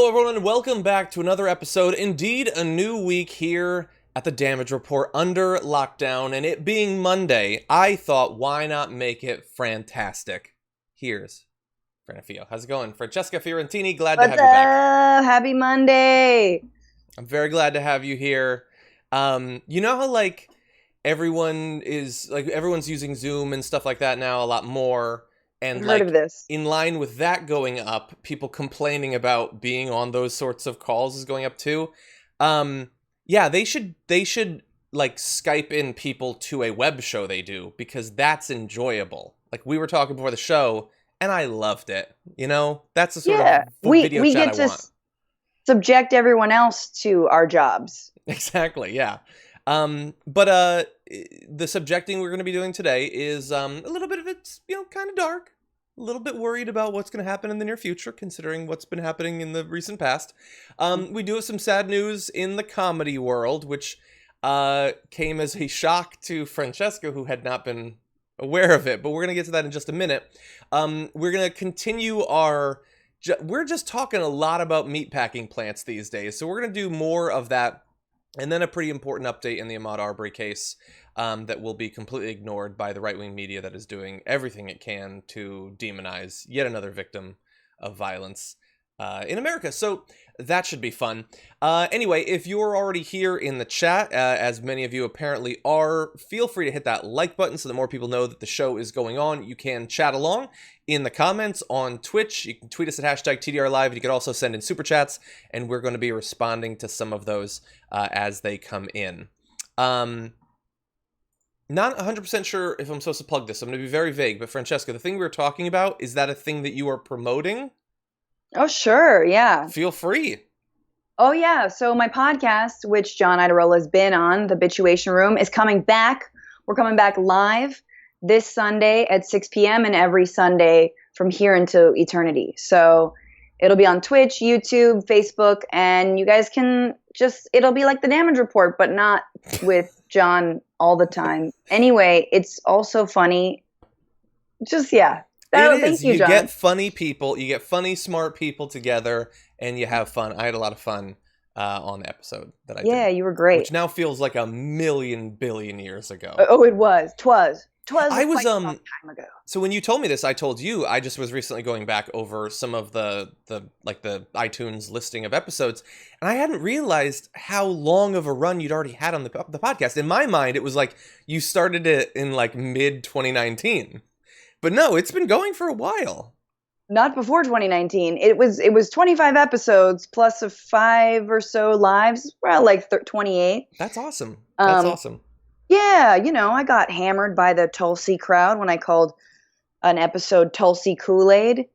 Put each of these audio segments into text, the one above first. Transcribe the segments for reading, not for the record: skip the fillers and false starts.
Hello everyone and welcome back to another episode, indeed a new week here at the Damage Report under lockdown, and it being Monday, I thought why not make it fantastic. Here's Fio. How's it going? Francesca Fiorentini, glad to have you back. Happy Monday. I'm very glad to have you here. You know how everyone's using Zoom and stuff like that now a lot more. And I've heard of this. in line with that going up, people complaining about being on those sorts of calls is going up too. Yeah, they should like Skype in people to a web show they do, because that's enjoyable. Like we were talking before the show, and I loved it. You know, that's the sort of video we chat get I to want. subject everyone else to our jobs. Exactly, yeah. But the subjecting we're going to be doing today is a little bit of it's, kind of dark. A little bit worried about what's going to happen in the near future, considering what's been happening in the recent past. We do have some sad news in the comedy world, which came as a shock to Francesca, who had not been aware of it. But we're going to get to that in just a minute. We're going to continue we're just talking a lot about meatpacking plants these days, so we're going to do more of that. And then a pretty important update in the Ahmaud Arbery case that will be completely ignored by the right-wing media that is doing everything it can to demonize yet another victim of violence in America. So that should be fun. Anyway, if you're already here in the chat, as many of you apparently are, feel free to hit that like button so that more people know that the show is going on. You can chat along in the comments on Twitch. You can tweet us at hashtag TDR Live. You can also send in super chats, and we're going to be responding to some of those as they come in. Not 100% sure if I'm supposed to plug this. I'm going to be very vague, but Francesca, the thing we were talking about, is that a thing that you are promoting? Oh, sure. Yeah. Feel free. Oh, yeah. So my podcast, which John Iadarola has been on, The Bitchuation Room, is coming back. We're coming back live this Sunday at 6 p.m. and every Sunday from here into eternity. So it'll be on Twitch, YouTube, Facebook, and you guys can it'll be like the Damage Report, but not with John all the time. Anyway, it's also funny. Yeah. It is. Thank you, John. Get funny people, you get funny, smart people together, and you have fun. I had a lot of fun on the episode that I did. Yeah, you were great. Which now feels like a million billion years ago. Oh, it was. Twas I was quite a long time ago. So when you told me this, I told you I just was recently going back over some of the iTunes listing of episodes, and I hadn't realized how long of a run you'd already had on the podcast. In my mind, it was like you started it in like mid 2019, but no, it's been going for a while. Not before 2019. It was 25 episodes plus 5 or so lives. Well, like 28. That's awesome. That's awesome. Yeah, I got hammered by the Tulsi crowd when I called an episode Tulsi Kool-Aid.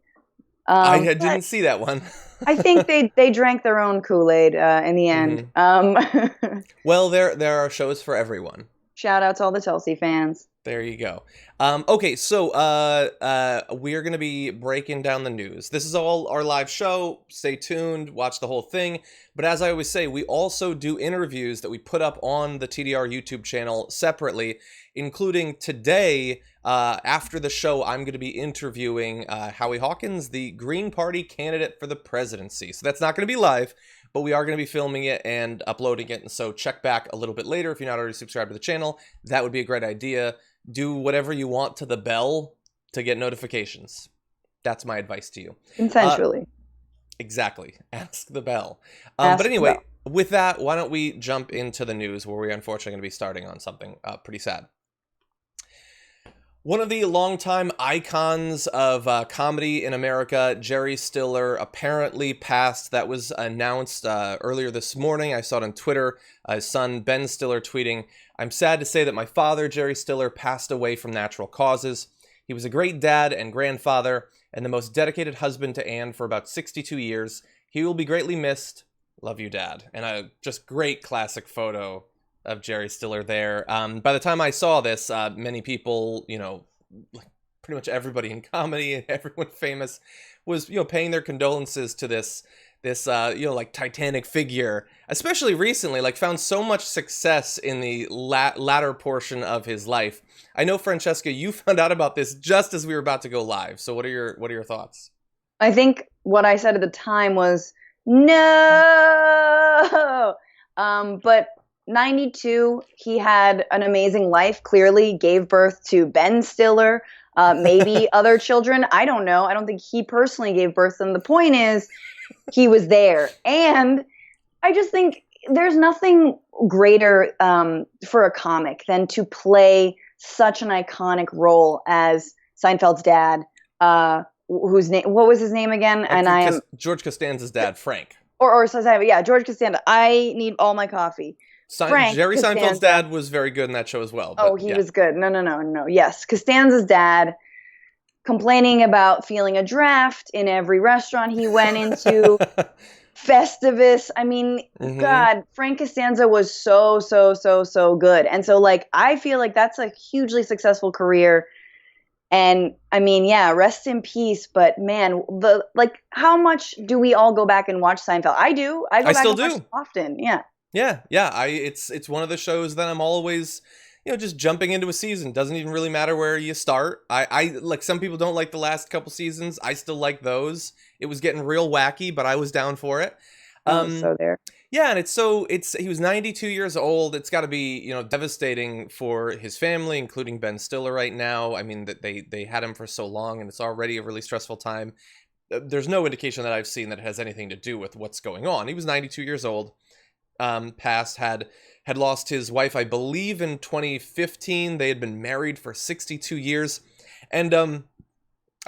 I didn't see that one. I think they drank their own Kool-Aid in the end. Mm-hmm. Well, there are shows for everyone. Shout out to all the Tulsi fans. There you go. Okay, so we are going to be breaking down the news. This is all our live show. Stay tuned. Watch the whole thing. But as I always say, we also do interviews that we put up on the TDR YouTube channel separately, including today, after the show, I'm going to be interviewing Howie Hawkins, the Green Party candidate for the presidency. So that's not going to be live, but we are going to be filming it and uploading it. And so check back a little bit later if you're not already subscribed to the channel. That would be a great idea. Do whatever you want to the bell to get notifications. That's my advice to you. Consensually. Exactly. Ask the bell. Ask but anyway, the bell. With that, why don't we jump into the news, where we're unfortunately going to be starting on something pretty sad. One of the longtime icons of comedy in America, Jerry Stiller, apparently passed. That was announced earlier this morning. I saw it on Twitter. His son, Ben Stiller, tweeting, "I'm sad to say that my father, Jerry Stiller, passed away from natural causes. He was a great dad and grandfather, and the most dedicated husband to Anne for about 62 years. He will be greatly missed. Love you, Dad." And a just great classic photo of Jerry Stiller there. By the time I saw this, many people, pretty much everybody in comedy and everyone famous was, paying their condolences to this Titanic figure, especially recently, found so much success in the latter portion of his life. I know, Francesca, you found out about this just as we were about to go live. So what are your thoughts? I think what I said at the time was No. But 92, he had an amazing life, clearly gave birth to Ben Stiller, maybe other children. I don't know. I don't think he personally gave birth to them. The point is, he was there. And I just think there's nothing greater for a comic than to play such an iconic role as Seinfeld's dad, whose name, what was his name again? And I am George Costanza's dad, Frank. or yeah, George Costanza. I need all my coffee. Jerry Seinfeld's dad was very good in that show as well. Oh, he was good. No. Yes, Costanza's dad complaining about feeling a draft in every restaurant he went into. Festivus. I mean, God, Frank Costanza was so good. And so, like, I feel like that's a hugely successful career. And I mean, yeah, rest in peace. But man, how much do we all go back and watch Seinfeld? I do. I go back and watch it often. Yeah. Yeah. It's one of the shows that I'm always, just jumping into a season. Doesn't even really matter where you start. I like, some people don't like the last couple seasons. I still like those. It was getting real wacky, but I was down for it. So there. Yeah, and he was 92 years old. It's got to be, devastating for his family, including Ben Stiller right now. I mean, that they had him for so long, and it's already a really stressful time. There's no indication that I've seen that it has anything to do with what's going on. He was 92 years old. Passed, had lost his wife, I believe, in 2015. They had been married for 62 years. And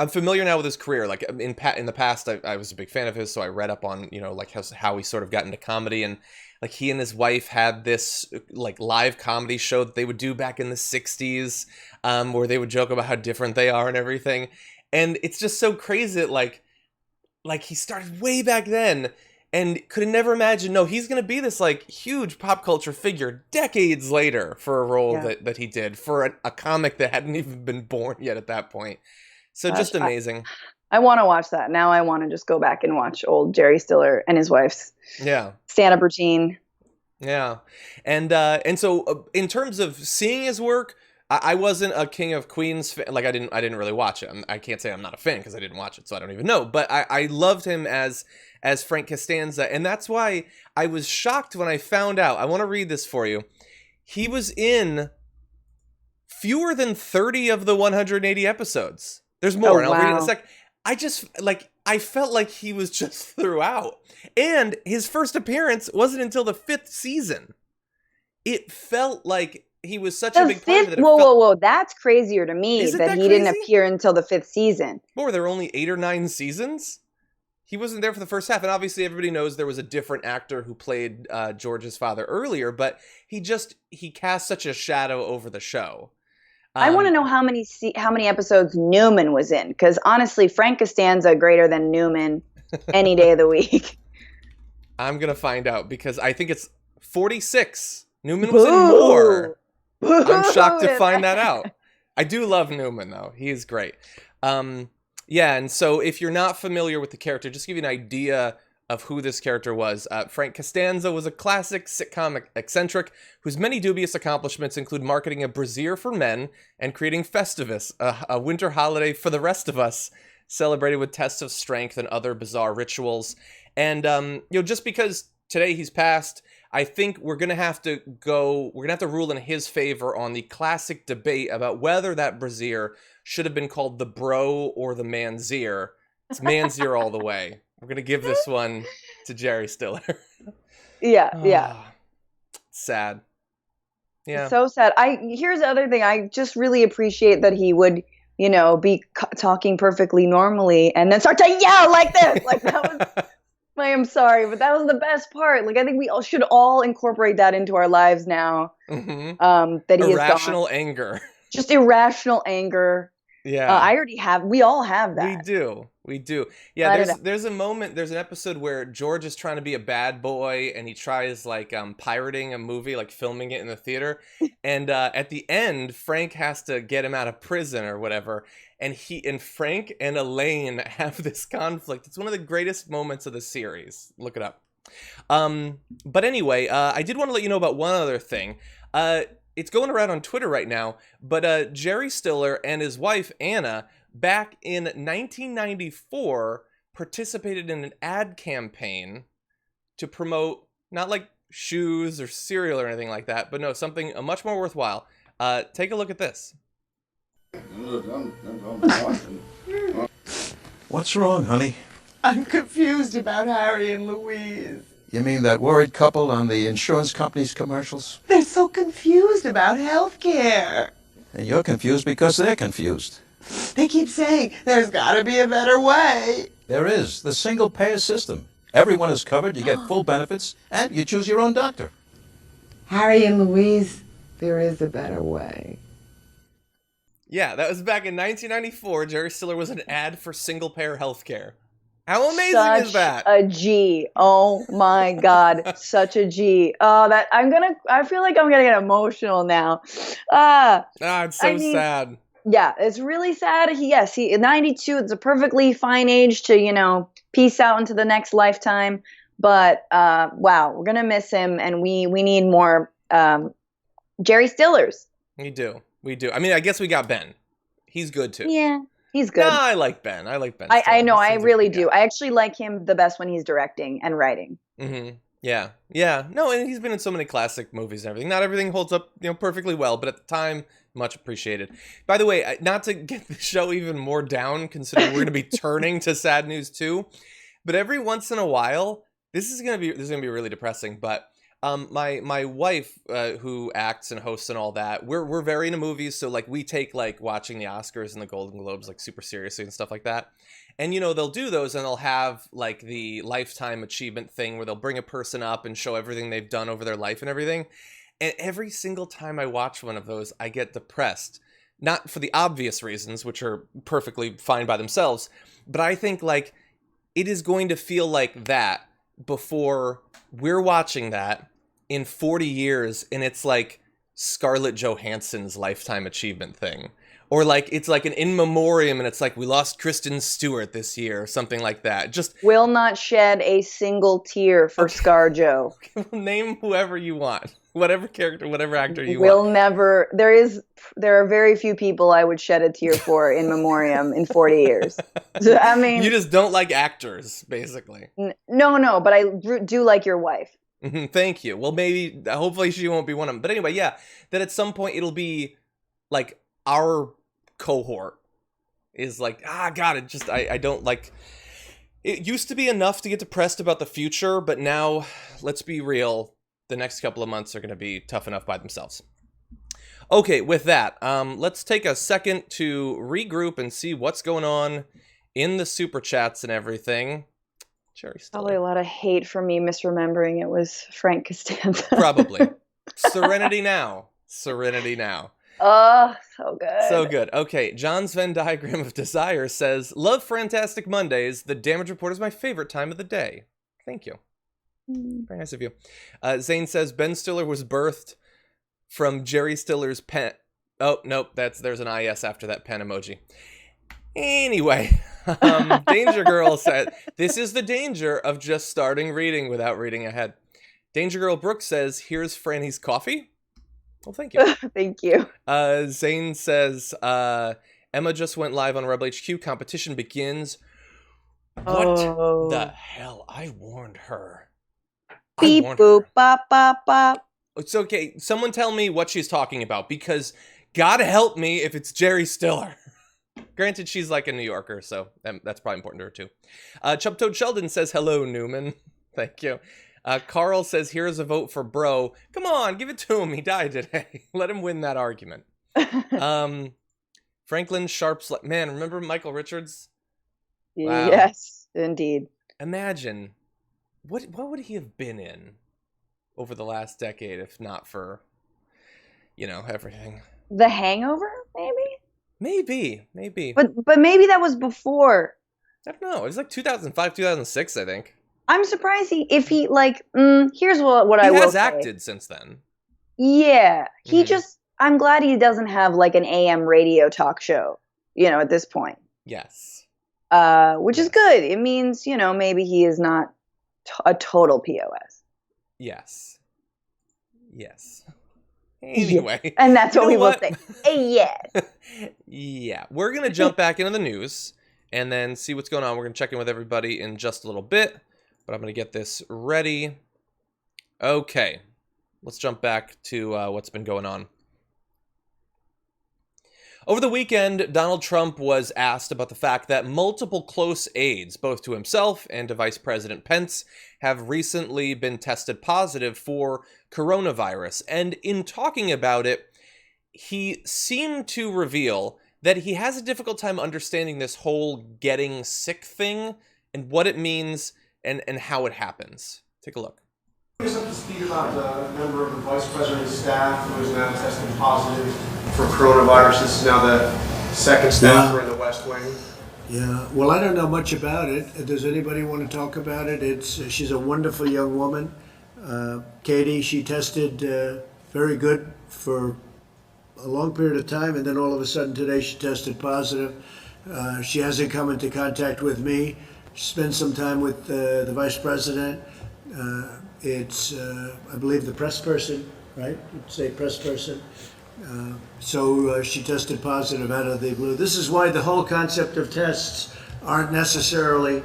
I'm familiar now with his career. Like, in the past, I was a big fan of his, so I read up on, like, how he sort of got into comedy. And, like, he and his wife had this, like, live comedy show that they would do back in the 60s, where they would joke about how different they are and everything. And it's just so crazy that, like he started way back then, and could have never imagined, no, he's going to be this, like, huge pop culture figure decades later for a role that he did, for a comic that hadn't even been born yet at that point. So just amazing. I want to watch that. Now I want to just go back and watch old Jerry Stiller and his wife's stand-up routine. Yeah. And so in terms of seeing his work, I wasn't a King of Queens fan. Like, I didn't really watch it. I can't say I'm not a fan because I didn't watch it, so I don't even know. But I loved him as Frank Costanza, and that's why I was shocked when I found out. I want to read this for you. He was in fewer than 30 of the 180 episodes. There's more, and I'll read it in a sec. I felt like he was just throughout. And his first appearance wasn't until the 5th season. It felt like he was such a big part of it. Whoa. That's crazier to me that he didn't appear until the 5th season. What, were there only 8 or 9 seasons? He wasn't there for the first half. And obviously everybody knows there was a different actor who played George's father earlier, but he cast such a shadow over the show. I want to know how many episodes Newman was in, because honestly, Frank Costanza greater than Newman any day of the week. I'm gonna find out, because I think it's 46. Newman was in more. I'm shocked to find that out. I do love Newman though; he is great. Yeah, and so if you're not familiar with the character, just to give you an idea of who this character was. Frank Costanza was a classic sitcom eccentric whose many dubious accomplishments include marketing a brassiere for men and creating Festivus, a winter holiday for the rest of us, celebrated with tests of strength and other bizarre rituals. And, just because today he's passed, I think we're going to have to rule in his favor on the classic debate about whether that brassiere should have been called the bro or the manzier. It's manzier all the way. We're going to give this one to Jerry Stiller. Yeah. Sad. Yeah. So sad. Here's the other thing. I just really appreciate that he would, be talking perfectly normally and then start to yell like this. Like, that was, I am sorry, but that was the best part. Like, I think we should all incorporate that into our lives now. Mm-hmm. That he irrational anger. Just irrational anger. Yeah. We all have that. We do. Yeah, there's an episode where George is trying to be a bad boy and he tries pirating a movie, like filming it in the theater. And at the end, Frank has to get him out of prison or whatever. And Frank and Elaine have this conflict. It's one of the greatest moments of the series. Look it up. But anyway, I did want to let you know about one other thing. It's going around on Twitter right now, but Jerry Stiller and his wife, Anna, back in 1994, participated in an ad campaign to promote not like shoes or cereal or anything like that, but no, something much more worthwhile. Take a look at this. What's wrong, honey? I'm confused about Harry and Louise. You mean that worried couple on the insurance company's commercials? They're so confused about healthcare. And you're confused because they're confused. They keep saying there's gotta be a better way. There is. The single-payer system. Everyone is covered, you get full benefits, and you choose your own doctor. Harry and Louise, there is a better way. Yeah, that was back in 1994. Jerry Stiller was an ad for single-payer healthcare. How amazing is that? Such a G. Oh my God. Such a G. Oh, I feel like I'm gonna get emotional now. It's so sad. Yeah, it's really sad. He 92, it's a perfectly fine age to, peace out into the next lifetime. But wow, we're gonna miss him, and we need more Jerry Stillers. We do. I mean, I guess we got Ben. He's good too. Yeah. He's good. No, I like Ben. I know. I really do. I actually like him the best when he's directing and writing. Mm-hmm. Yeah. No, and he's been in so many classic movies and everything. Not everything holds up, perfectly well, but at the time, much appreciated. By the way, not to get the show even more down, considering we're going to be turning to sad news too, but every once in a while, this is going to be really depressing. But my wife, who acts and hosts and all that, we're very into movies, so like we take like watching the Oscars and the Golden Globes like super seriously and stuff like that. And they'll do those, and they'll have like the lifetime achievement thing where they'll bring a person up and show everything they've done over their life and everything. And every single time I watch one of those, I get depressed. Not for the obvious reasons, which are perfectly fine by themselves, but I think like it is going to feel like that before we're watching that in 40 years, and it's like Scarlett Johansson's lifetime achievement thing. Or like it's like an in memoriam, and it's like we lost Kristen Stewart this year or something like that. Just will not shed a single tear for ScarJo. Name whoever you want, whatever character, whatever actor you will want. Never. There are very few people I would shed a tear for in memoriam in 40 years. So, I mean, you just don't like actors, basically. No, but I do like your wife. Thank you. Well, hopefully she won't be one of them. But anyway, yeah, that at some point it'll be like our cohort is like, God, I don't like, it used to be enough to get depressed about the future, but now, let's be real, the next couple of months are going to be tough enough by themselves. Okay, with that, let's take a second to regroup and see what's going on in the super chats and everything. Jerry Stiller. Probably a lot of hate from me misremembering it was Frank Costanza. Probably. Serenity now. Oh, so good. So good. Okay, John's Venn diagram of desire says, love Fantastic Mondays. The Damage Report is my favorite time of the day. Thank you. Very nice of you. Zane says, Ben Stiller was birthed from Jerry Stiller's pen. Oh, nope, there's an IS after that pen emoji. Anyway, Danger Girl said, this is the danger of just starting reading without reading ahead. Danger Girl Brooks says, here's Franny's coffee. Well, thank you. Thank you. Zane says, Emma just went live on Rebel HQ. Competition begins. What the hell? I warned her. Beep, boop, bop, bop, bop. It's okay. Someone tell me what she's talking about, because God help me if it's Jerry Stiller. Granted, she's like a New Yorker, so that's probably important to her too. Chubtoad Sheldon says, hello, Newman. Thank you. Carl says, here's a vote for bro. Come on, give it to him. He died today. Let him win that argument. Franklin Sharp's like, man, remember Michael Richards? Wow. Yes, indeed. Imagine, what would he have been in over the last decade if not for, everything? The Hangover, maybe? Maybe. But maybe that was before. I don't know. It was like 2005, 2006, I think. I'm surprised here's what I will say. He has acted since then. Yeah. I'm glad he doesn't have like an AM radio talk show, at this point. Yes. Which is good. It means, maybe he is not a total POS. Yes. Anyway. Yeah. And that's what we will say. Yeah. Yeah. We're going to jump back into the news. and then see what's going on. We're going to check in with everybody in just a little bit, but I'm going to get this ready. Okay, let's jump back to what's been going on. Over the weekend, Donald Trump was asked about the fact that multiple close aides, both to himself and to Vice President Pence, have recently been tested positive for coronavirus. And in talking about it, he seemed to reveal that he has a difficult time understanding this whole getting sick thing and what it means and how it happens. Take a look. Bring us up to speed about the member of the Vice President's staff who is now testing positive for coronavirus. This is now the second staffer in the West Wing. Yeah, well, I don't know much about it. Does anybody want to talk about it? She's a wonderful young woman. Katie, she tested very good for a long period of time, and then all of a sudden today she tested positive. She hasn't come into contact with me. She spent some time with the Vice President. It's, I believe, the press person, right? You'd say press person. So she tested positive out of the blue. This is why the whole concept of tests aren't necessarily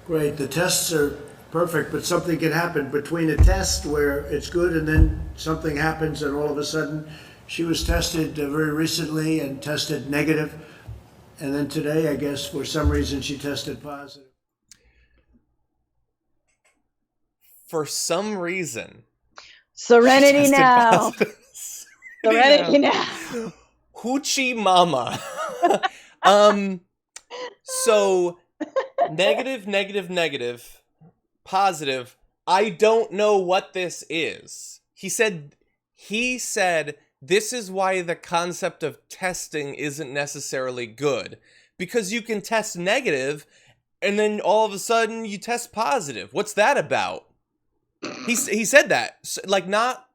great. The tests are perfect, but something can happen between a test where it's good and then something happens and all of a sudden she was tested very recently and tested negative. And then today, I guess, for some reason, she tested positive. For some reason. Serenity now. Serenity now. Hoochie mama. So negative, positive. I don't know what this is. He said this is why the concept of testing isn't necessarily good, because you can test negative and then all of a sudden you test positive. What's that about? He said that, like, not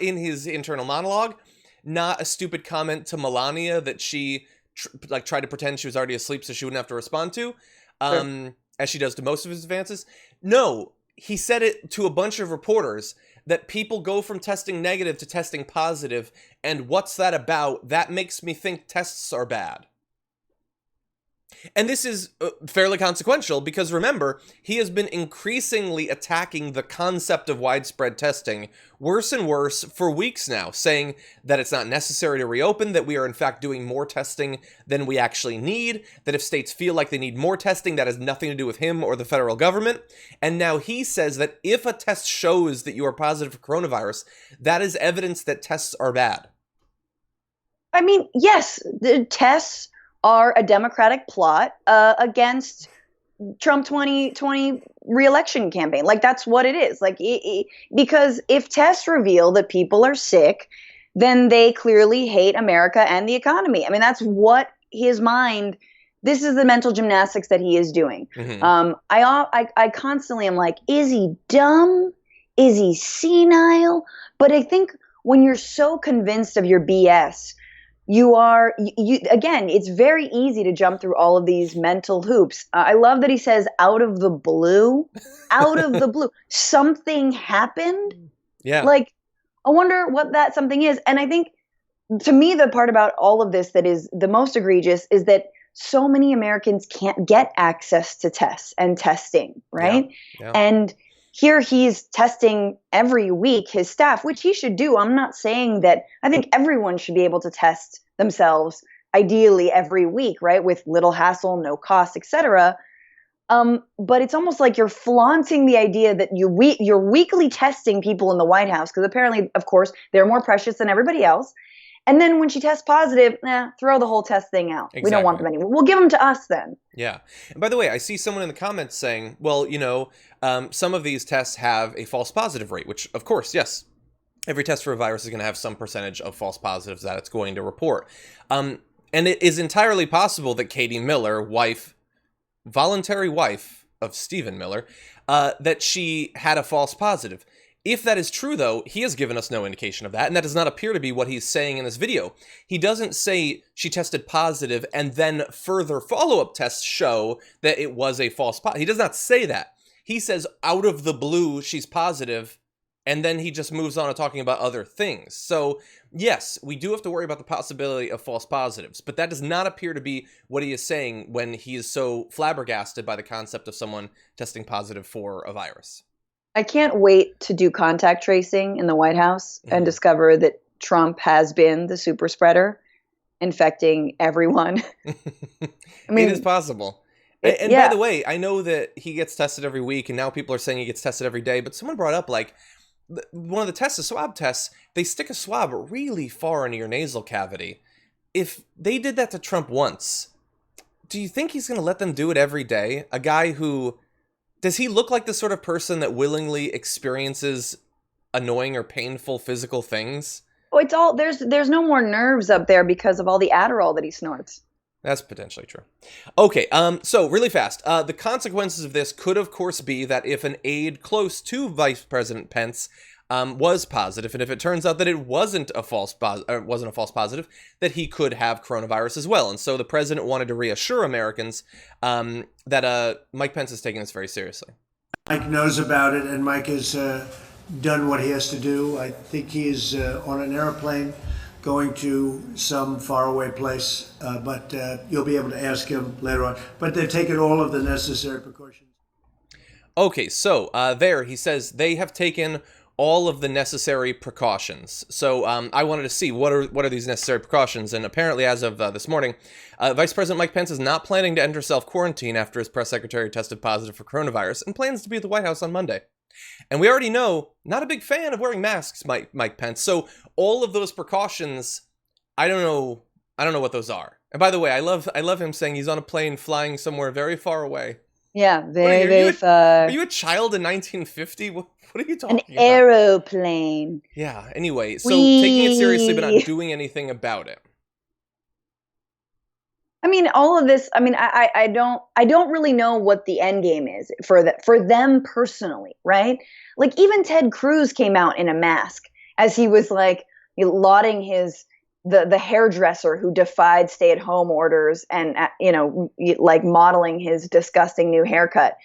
in his internal monologue, not a stupid comment to Melania that she tried to pretend she was already asleep so she wouldn't have to respond to, as she does to most of his advances. No, he said it to a bunch of reporters that people go from testing negative to testing positive, and what's that about? That makes me think tests are bad. And this is fairly consequential because, remember, he has been increasingly attacking the concept of widespread testing worse and worse for weeks now, saying that it's not necessary to reopen, that we are in fact doing more testing than we actually need, that if states feel like they need more testing, that has nothing to do with him or the federal government. And now he says that if a test shows that you are positive for coronavirus, that is evidence that tests are bad. I mean, yes, the tests are a Democratic plot against Trump 2020 re-election campaign. Like, that's what it is. Like, because if tests reveal that people are sick, then they clearly hate America and the economy. I mean, that's what his mind. This is the mental gymnastics that he is doing. Mm-hmm. I constantly am like, is he dumb? Is he senile? But I think when you're so convinced of your BS, you again, it's very easy to jump through all of these mental hoops. I love that he says out of the blue, something happened. Yeah. Like, I wonder what that something is. And I think, to me, the part about all of this that is the most egregious is that so many Americans can't get access to tests and testing, right? Yeah. And here he's testing every week his staff, which he should do. I'm not saying that. I think everyone should be able to test themselves, ideally every week, right? With little hassle, no cost, etc. But it's almost like you're flaunting the idea that you're weekly testing people in the White House, because apparently, of course, they're more precious than everybody else. And then when she tests positive, throw the whole test thing out. Exactly. We don't want them anymore. We'll give them to us then. Yeah. And by the way, I see someone in the comments saying, well, some of these tests have a false positive rate, which, of course, yes, every test for a virus is going to have some percentage of false positives that it's going to report. And it is entirely possible that Katie Miller, voluntary wife of Stephen Miller, that she had a false positive. If that is true, though, he has given us no indication of that, and that does not appear to be what he's saying in this video. He doesn't say she tested positive and then further follow-up tests show that it was a false positive. He does not say that. He says out of the blue she's positive And then he just moves on to talking about other things. So, yes, we do have to worry about the possibility of false positives, but that does not appear to be what he is saying when he is so flabbergasted by the concept of someone testing positive for a virus. I can't wait to do contact tracing in the White House and discover that Trump has been the super spreader, infecting everyone. I mean, it is possible. And by the way, I know that he gets tested every week, and now people are saying he gets tested every day, but someone brought up, like, one of the tests, the swab tests, they stick a swab really far into your nasal cavity. If they did that to Trump once, do you think he's going to let them do it every day? A guy who, does he look like the sort of person that willingly experiences annoying or painful physical things? Oh, it's all, there's no more nerves up there because of all the Adderall that he snorts. That's potentially true. Okay, so really fast. The consequences of this could, of course, be that if an aide close to Vice President Pence was positive, and if it turns out that it wasn't a false positive, that he could have coronavirus as well. And so the president wanted to reassure Americans that Mike Pence is taking this very seriously. Mike knows about it, and Mike has done what he has to do. I think he is on an airplane going to some faraway place, but you'll be able to ask him later on. But they've taken all of the necessary precautions. Okay, so there he says they have taken all of the necessary precautions. So I wanted to see what are these necessary precautions, and apparently as of this morning, Vice President Mike Pence is not planning to enter self-quarantine after his press secretary tested positive for coronavirus and plans to be at the White House on Monday. And we already know, not a big fan of wearing masks, Mike Pence. So all of those precautions, I don't know what those are. And by the way, I love him saying he's on a plane flying somewhere very far away. Yeah, very far. Are you a child in 1950? What are you talking about? An aeroplane. Yeah, anyway, so taking it seriously but not doing anything about it. I mean, all of this, I mean, I don't really know what the end game is for them personally, right? Like, even Ted Cruz came out in a mask as he was like lauding the hairdresser who defied stay-at-home orders and, like modeling his disgusting new haircut.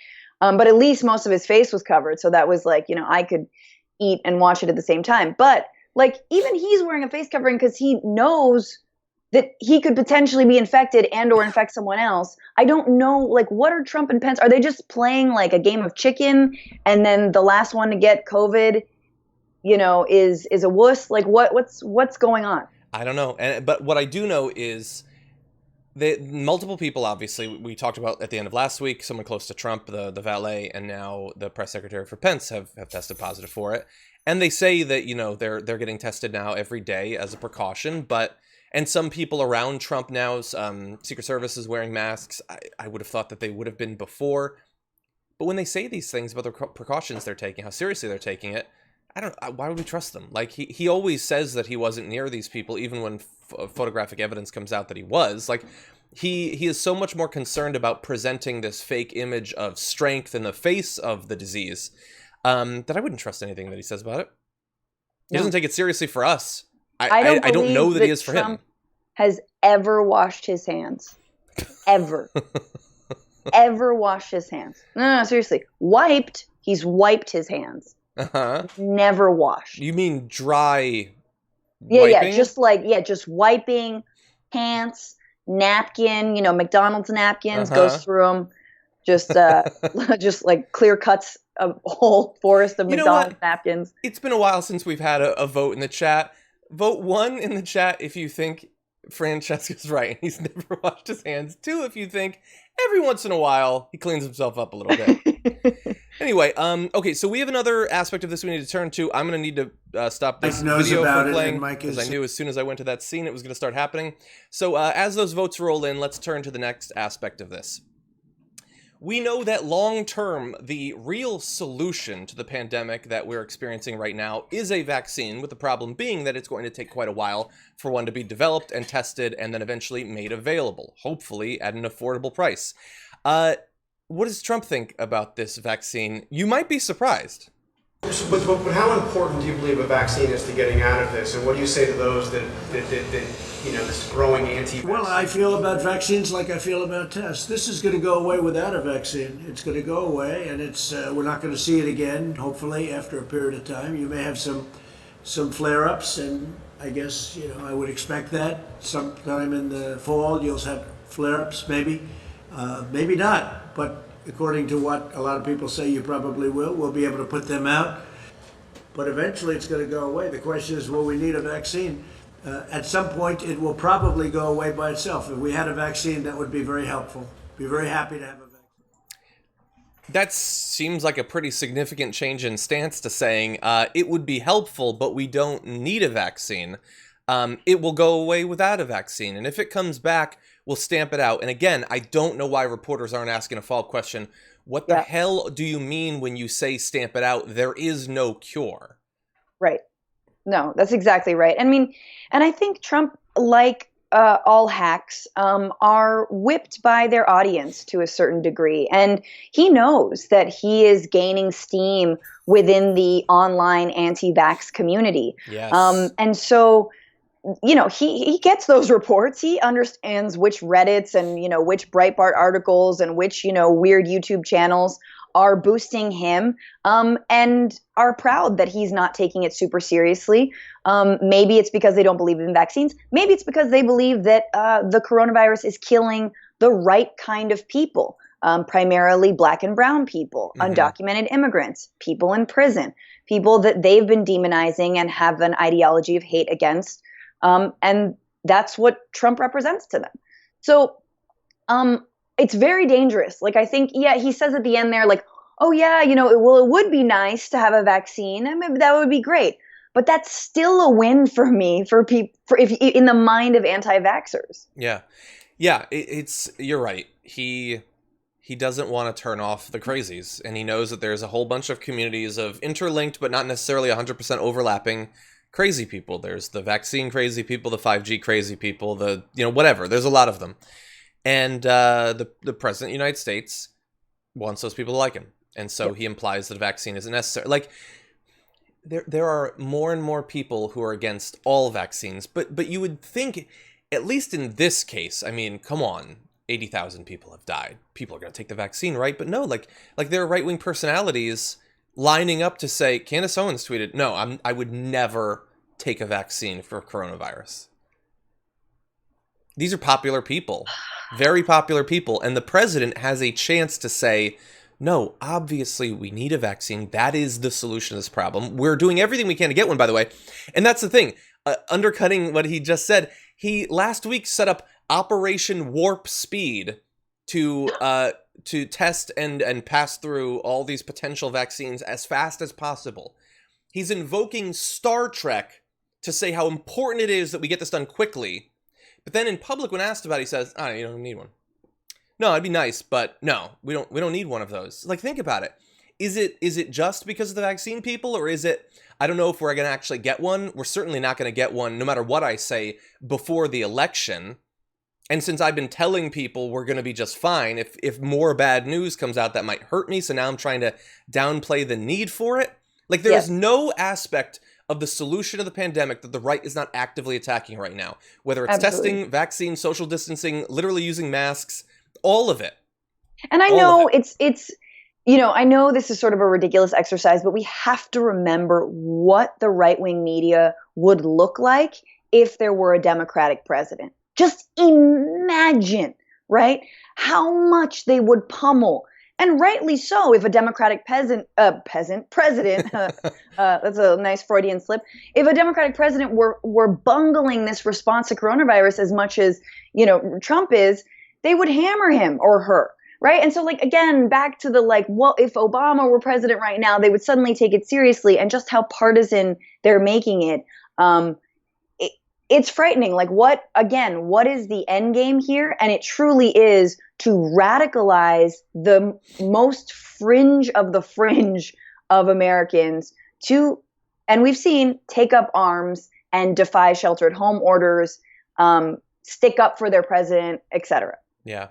But at least most of his face was covered. So that was like, I could eat and watch it at the same time. But like, even he's wearing a face covering because he knows that he could potentially be infected and or infect someone else. I don't know, like, what are Trump and Pence? Are they just playing like a game of chicken, and then the last one to get COVID, is a wuss? Like, what's going on? I don't know. But what I do know is that multiple people, obviously, we talked about at the end of last week, someone close to Trump, the valet, and now the press secretary for Pence have tested positive for it. And they say that, they're getting tested now every day as a precaution, and some people around Trump now, Secret Service is wearing masks. I would have thought that they would have been before. But when they say these things about the precautions they're taking, how seriously they're taking it, why would we trust them? Like, he always says that he wasn't near these people, even when photographic evidence comes out that he was. Like, he is so much more concerned about presenting this fake image of strength in the face of the disease that I wouldn't trust anything that he says about it. He doesn't take it seriously for us. I don't know that he is for Trump him. Has ever washed his hands. Ever. Ever washed his hands. No, seriously. Wiped. He's wiped his hands. Uh-huh. Never washed. You mean dry wiping? Just wiping, pants, napkin, McDonald's napkins, goes through them. Just like clear cuts a whole forest of McDonald's napkins. It's been a while since we've had a vote in the chat. Vote 1 in the chat if you think Francesca's right. He's never washed his hands. 2 if you think every once in a while he cleans himself up a little bit. Anyway, okay, so we have another aspect of this we need to turn to. I'm going to need to stop this video from playing because I knew as soon as I went to that scene it was going to start happening. So as those votes roll in, let's turn to the next aspect of this. We know that long-term, the real solution to the pandemic that we're experiencing right now is a vaccine, with the problem being that it's going to take quite a while for one to be developed and tested and then eventually made available, hopefully at an affordable price. What does Trump think about this vaccine? You might be surprised. But how important do you believe a vaccine is to getting out of this? And what do you say to those that this growing anti-vaccine? Well, I feel about vaccines like I feel about tests. This is going to go away without a vaccine. It's going to go away, and we're not going to see it again, hopefully, after a period of time. You may have some flare-ups, and I guess, I would expect that. Sometime in the fall, you'll have flare-ups, maybe. Maybe not, but according to what a lot of people say you probably will, we'll be able to put them out. But eventually it's going to go away. The question is, will we need a vaccine? At some point, it will probably go away by itself. If we had a vaccine, that would be very helpful. Be very happy to have a vaccine. That seems like a pretty significant change in stance to saying it would be helpful, but we don't need a vaccine. It will go away without a vaccine. And if it comes back, we'll stamp it out. And again, I don't know why reporters aren't asking a follow-up question. What the hell do you mean when you say stamp it out? There is no cure. Right. No, that's exactly right. I mean, and I think Trump, like all hacks, are whipped by their audience to a certain degree. And he knows that he is gaining steam within the online anti-vax community. Yes. And so, he gets those reports. He understands which Reddits and, which Breitbart articles and which, weird YouTube channels are boosting him, and are proud that he's not taking it super seriously. Maybe it's because they don't believe in vaccines. Maybe it's because they believe that the coronavirus is killing the right kind of people, primarily Black and brown people, undocumented immigrants, people in prison, people that they've been demonizing and have an ideology of hate against. And that's what Trump represents to them. So it's very dangerous. Like, I think, he says at the end there, like, oh yeah, it would be nice to have a vaccine. I mean, that would be great. But that's still a win for me, for if in the mind of anti-vaxxers. Yeah. You're right. He doesn't want to turn off the crazies, and he knows that there's a whole bunch of communities of interlinked, but not necessarily 100% overlapping crazy people. There's the vaccine crazy people, the 5G crazy people, the, whatever. There's a lot of them. And the president of the United States wants those people to like him. And so he implies that a vaccine isn't necessary. Like, there are more and more people who are against all vaccines. But you would think, at least in this case, I mean, come on, 80,000 people have died. People are going to take the vaccine, right? But no, like there are right-wing personalities lining up to say, Candace Owens tweeted, no, I would never take a vaccine for coronavirus. These are popular people, very popular people. And the president has a chance to say, no, obviously we need a vaccine. That is the solution to this problem. We're doing everything we can to get one, by the way. And that's the thing, undercutting what he just said. He last week set up Operation Warp Speed to test and pass through all these potential vaccines as fast as possible. He's invoking Star Trek to say how important it is that we get this done quickly. But then in public, when asked about it, he says, "Oh, you don't need one. No, it'd be nice, but no, we don't need one of those." Like, think about it. Is it just because of the vaccine, people, or is it, I don't know if we're going to actually get one. We're certainly not going to get one, no matter what I say, before the election. And since I've been telling people we're going to be just fine, if more bad news comes out, that might hurt me. So now I'm trying to downplay the need for it. Like, there is no aspect of the solution of the pandemic that the right is not actively attacking right now. Whether it's testing, vaccine, social distancing, literally using masks, all of it. And I know it's I know this is sort of a ridiculous exercise, but we have to remember what the right-wing media would look like if there were a Democratic president. Just imagine, right, how much they would pummel. And rightly so, if a Democratic president, that's a nice Freudian slip, if a Democratic president were bungling this response to coronavirus as much as, Trump is, they would hammer him or her, right? And so, like, again, back to the, like, well, if Obama were president right now, they would suddenly take it seriously, and just how partisan they're making it. It's frightening. Like, what is the end game here? And it truly is to radicalize the most fringe of the fringe of Americans to, and we've seen, take up arms and defy shelter at home orders, stick up for their president, etc. Yeah.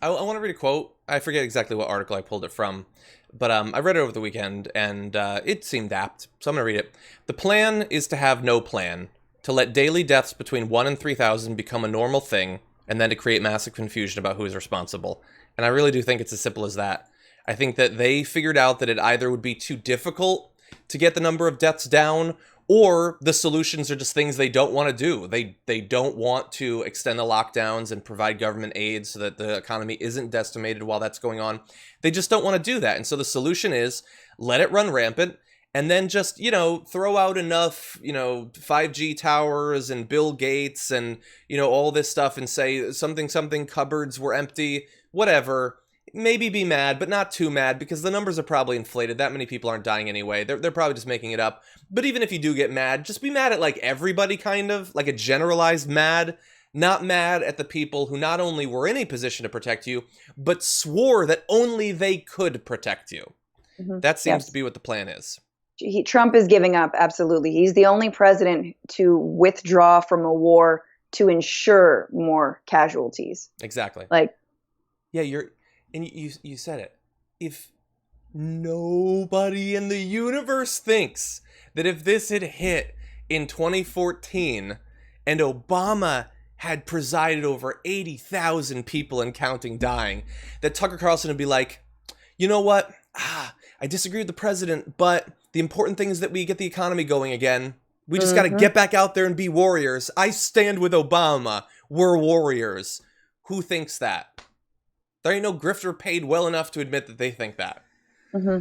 I want to read a quote. I forget exactly what article I pulled it from, but I read it over the weekend, and it seemed apt, so I'm going to read it. "The plan is to have no plan. to let daily deaths between 1 and 3,000 become a normal thing, and then to create massive confusion about who is responsible. And I really do think it's as simple as that. I think that they figured out that it either would be too difficult to get the number of deaths down, or the solutions are just things they don't want to do. They don't want to extend the lockdowns and provide government aid so that the economy isn't decimated while that's going on. They just don't want to do that. And so the solution is let it run rampant, and then just, throw out enough, 5G towers and Bill Gates and, all this stuff, and say something cupboards were empty, whatever. Maybe be mad, but not too mad, because the numbers are probably inflated. That many people aren't dying anyway. They're probably just making it up. But even if you do get mad, just be mad at like everybody, kind of like a generalized mad, not mad at the people who not only were in a position to protect you, but swore that only they could protect you. Mm-hmm. That seems to be what the plan is. Trump is giving up. Absolutely. He's the only president to withdraw from a war to ensure more casualties. Exactly. Yeah, and you said it. If nobody in the universe thinks that if this had hit in 2014 and Obama had presided over 80,000 people and counting dying, that Tucker Carlson would be like, you know what? I disagree with the president, but the important thing is that we get the economy going again. We just got to get back out there and be warriors. I stand with Obama. We're warriors. Who thinks that? There ain't no grifter paid well enough to admit that they think that. Mm-hmm.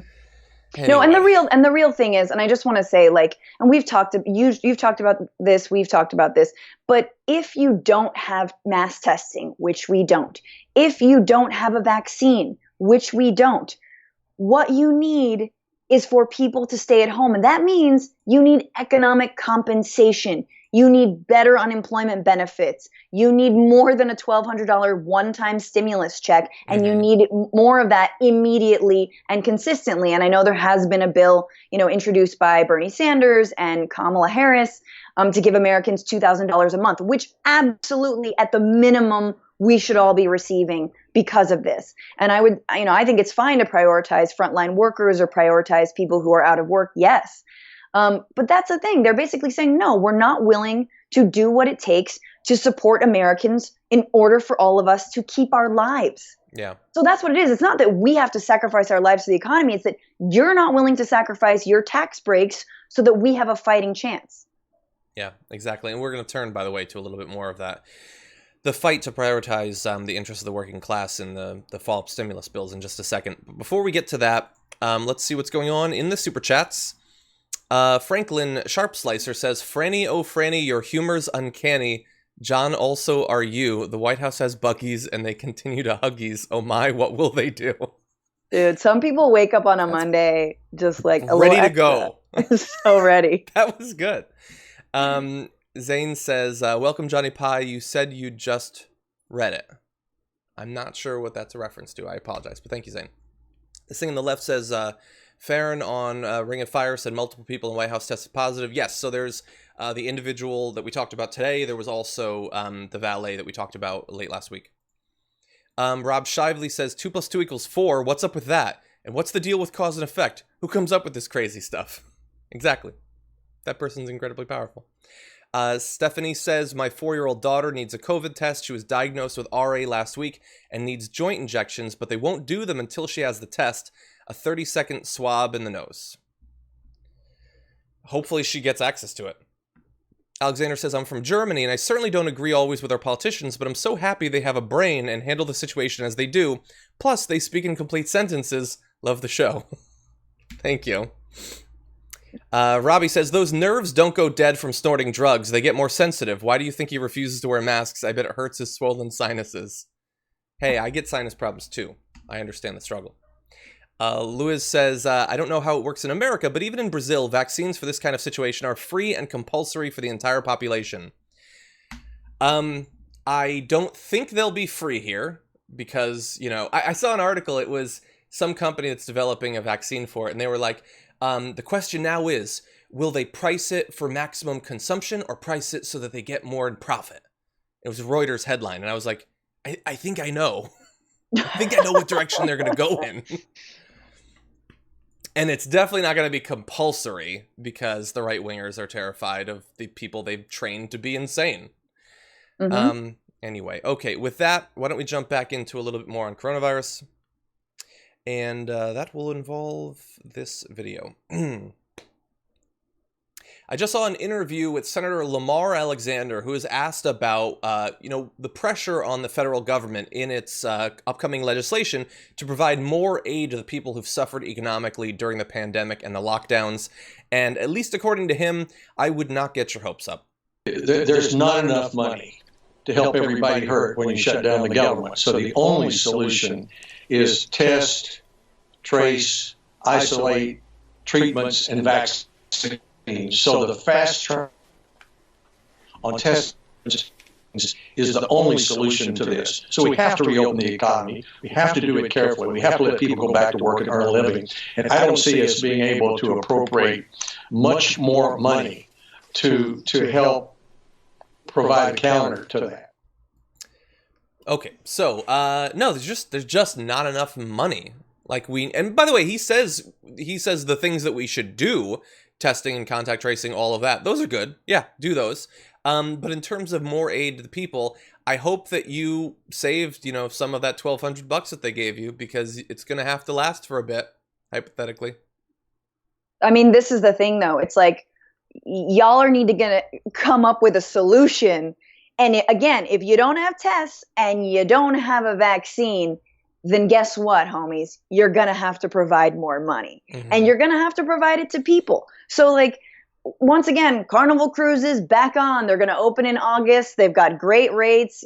Anyway. No, and the real thing is, and I just want to say, and you've talked about this, we've talked about this, but if you don't have mass testing, which we don't, if you don't have a vaccine, which we don't, what you need is for people to stay at home. And that means you need economic compensation. You need better unemployment benefits. You need more than a $1,200 one-time stimulus check. And you need more of that immediately and consistently. And I know there has been a bill, introduced by Bernie Sanders and Kamala Harris to give Americans $2,000 a month, which absolutely at the minimum we should all be receiving because of this. And I think it's fine to prioritize frontline workers or prioritize people who are out of work. Yes. But that's the thing. They're basically saying, no, we're not willing to do what it takes to support Americans in order for all of us to keep our lives. Yeah. So that's what it is. It's not that we have to sacrifice our lives to the economy. It's that you're not willing to sacrifice your tax breaks so that we have a fighting chance. Yeah, exactly. And we're going to turn, by the way, to a little bit more of that. The fight to prioritize the interests of the working class in the follow-up stimulus bills in just a second. But before we get to that, let's see what's going on in the Super Chats. Franklin Sharpslicer says, Franny, oh Franny, your humor's uncanny. John, also are you. The White House has buggies and they continue to huggies. Oh my, what will they do? Dude, some people wake up on a Monday just like a ready little to go. So ready. That was good. Zane says, welcome Johnny Pie. You said you just read it. I'm not sure what that's a reference to. I apologize, but thank you, Zane. This thing on the left says, Farron on Ring of Fire said multiple people in White House tested positive. Yes, so there's the individual that we talked about today. There was also the valet that we talked about late last week. Rob Shively says 2 + 2 = 4. What's up with that? And what's the deal with cause and effect? Who comes up with this crazy stuff? Exactly. That person's incredibly powerful. Stephanie says, my 4-year-old daughter needs a COVID test. She was diagnosed with RA last week and needs joint injections, but they won't do them until she has the test. A 30-second swab in the nose. Hopefully she gets access to it. Alexander says, I'm from Germany, and I certainly don't agree always with our politicians, but I'm so happy they have a brain and handle the situation as they do. Plus, they speak in complete sentences. Love the show. Thank you. Robbie says, those nerves don't go dead from snorting drugs. They get more sensitive. Why do you think he refuses to wear masks? I bet it hurts his swollen sinuses. Hey, I get sinus problems too. I understand the struggle. Luis says, I don't know how it works in America, but even in Brazil, vaccines for this kind of situation are free and compulsory for the entire population. I don't think they'll be free here because, I saw an article. It was some company that's developing a vaccine for it, and they were like, the question now is, will they price it for maximum consumption or price it so that they get more in profit? It was a Reuters headline, and I was like, I think I know. I think I know what direction they're going to go in. And it's definitely not going to be compulsory because the right-wingers are terrified of the people they've trained to be insane. Anyway, okay, with that, why don't we jump back into a little bit more on coronavirus? And that will involve this video. I just saw an interview with Senator Lamar Alexander, who was asked about, the pressure on the federal government in its upcoming legislation to provide more aid to the people who've suffered economically during the pandemic and the lockdowns. And at least according to him, I would not get your hopes up. There's not enough money to help everybody hurt when you shut down the government. So the only solution is test, trace, isolate, treatments, and vaccines. So the fast track on testing is the only solution to this. So we have to reopen the economy. We have to do it carefully. We have to let people go back to work and earn a living. And I don't see us being able to appropriate much more money to help provide a counter to that. Okay, so no, there's just not enough money. And by the way, he says the things that we should do, testing and contact tracing, all of that, those are good. Yeah, do those. But in terms of more aid to the people, I hope that you saved, some of that $1,200 that they gave you, because it's going to have to last for a bit, hypothetically. I mean, this is the thing, though. It's like, y'all are need to come up with a solution. And again, if you don't have tests and you don't have a vaccine, then guess what, homies? You're going to have to provide more money. And you're going to have to provide it to people. So once again, Carnival Cruises back on. They're going to open in August. They've got great rates,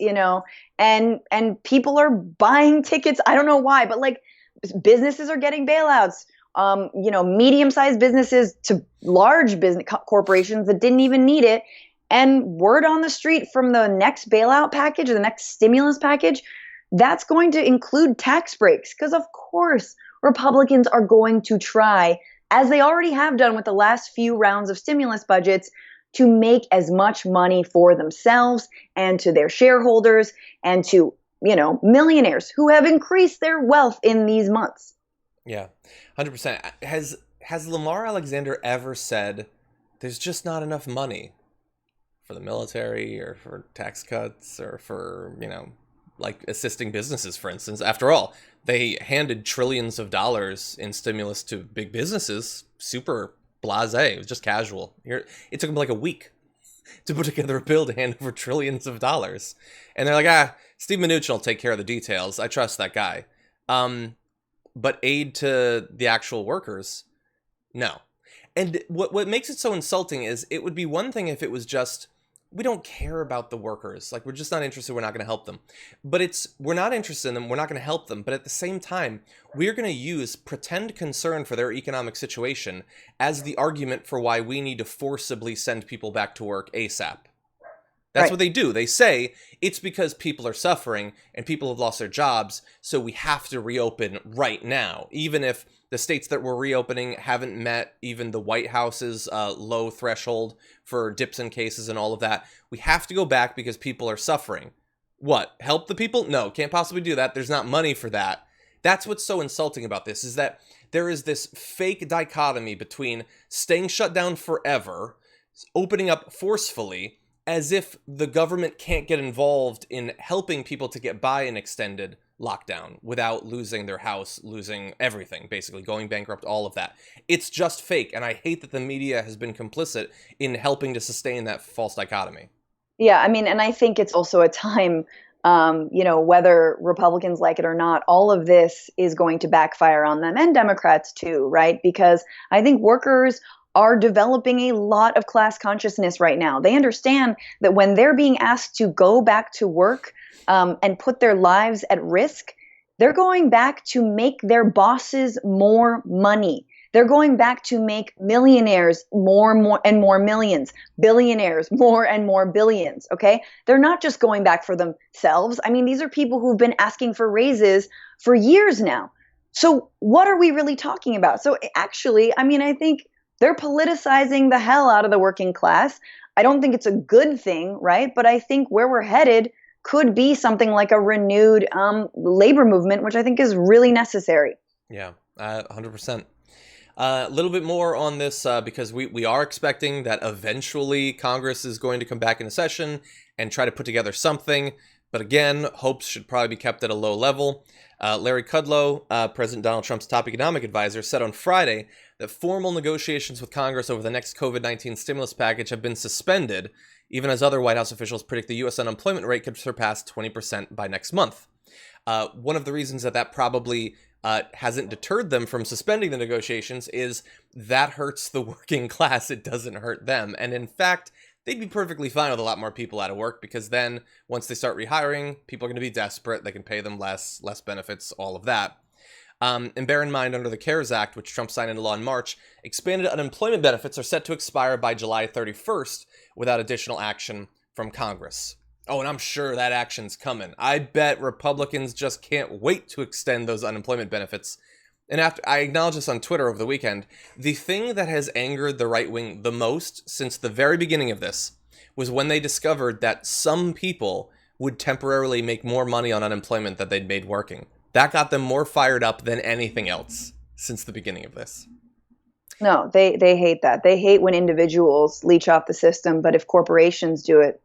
and people are buying tickets. I don't know why, but businesses are getting bailouts. Medium-sized businesses to large business corporations that didn't even need it. And word on the street from the next bailout package or the next stimulus package, that's going to include tax breaks. Because of course, Republicans are going to try, as they already have done with the last few rounds of stimulus budgets, to make as much money for themselves and to their shareholders and to, millionaires who have increased their wealth in these months. Yeah, 100%. Has Lamar Alexander ever said there's just not enough money for the military or for tax cuts or for, assisting businesses, for instance? After all, they handed trillions of dollars in stimulus to big businesses. Super blasé. It was just casual. It took them a week to put together a bill to hand over trillions of dollars. And they're like, Steve Mnuchin will take care of the details. I trust that guy. But aid to the actual workers, no. And what makes it so insulting is it would be one thing if it was just, we don't care about the workers. We're just not interested. We're not going to help them. But we're not interested in them. We're not going to help them. But at the same time, we're going to use pretend concern for their economic situation as the argument for why we need to forcibly send people back to work ASAP. That's what they do. They say it's because people are suffering and people have lost their jobs, so we have to reopen right now, even if the states that we're reopening haven't met even the White House's low threshold for dips in cases and all of that. We have to go back because people are suffering. What? Help the people? No, can't possibly do that. There's not money for that. That's what's so insulting about this, is that there is this fake dichotomy between staying shut down forever, opening up forcefully, as if the government can't get involved in helping people to get by an extended lockdown without losing their house, losing everything, basically going bankrupt, all of that. It's just fake, and I hate that the media has been complicit in helping to sustain that false dichotomy. Yeah, I mean, and I think it's also a time, whether Republicans like it or not, all of this is going to backfire on them, and Democrats too, right? Because I think workers are developing a lot of class consciousness right now. They understand that when they're being asked to go back to work and put their lives at risk, they're going back to make their bosses more money. They're going back to make millionaires more and more millions, billionaires more and more billions, okay? They're not just going back for themselves. I mean, these are people who've been asking for raises for years now. So what are we really talking about? So actually, I mean, I think they're politicizing the hell out of the working class. I don't think it's a good thing, right? But I think where we're headed could be something like a renewed labor movement, which I think is really necessary. Yeah, 100%. A little bit more on this because we are expecting that eventually Congress is going to come back into session and try to put together something. But again, hopes should probably be kept at a low level. Larry Kudlow, President Donald Trump's top economic advisor, said on Friday that formal negotiations with Congress over the next COVID-19 stimulus package have been suspended, even as other White House officials predict the U.S. unemployment rate could surpass 20% by next month. One of the reasons that probably hasn't deterred them from suspending the negotiations is that hurts the working class. It doesn't hurt them. And in fact, they'd be perfectly fine with a lot more people out of work, because then once they start rehiring, people are going to be desperate. They can pay them less benefits, all of that. And bear in mind, under the CARES Act, which Trump signed into law in March, expanded unemployment benefits are set to expire by July 31st without additional action from Congress. Oh, and I'm sure that action's coming. I bet Republicans just can't wait to extend those unemployment benefits. And after I acknowledged this on Twitter over the weekend, the thing that has angered the right wing the most since the very beginning of this was when they discovered that some people would temporarily make more money on unemployment than they'd made working. That got them more fired up than anything else since the beginning of this. No, they hate that. They hate when individuals leech off the system, but if corporations do it,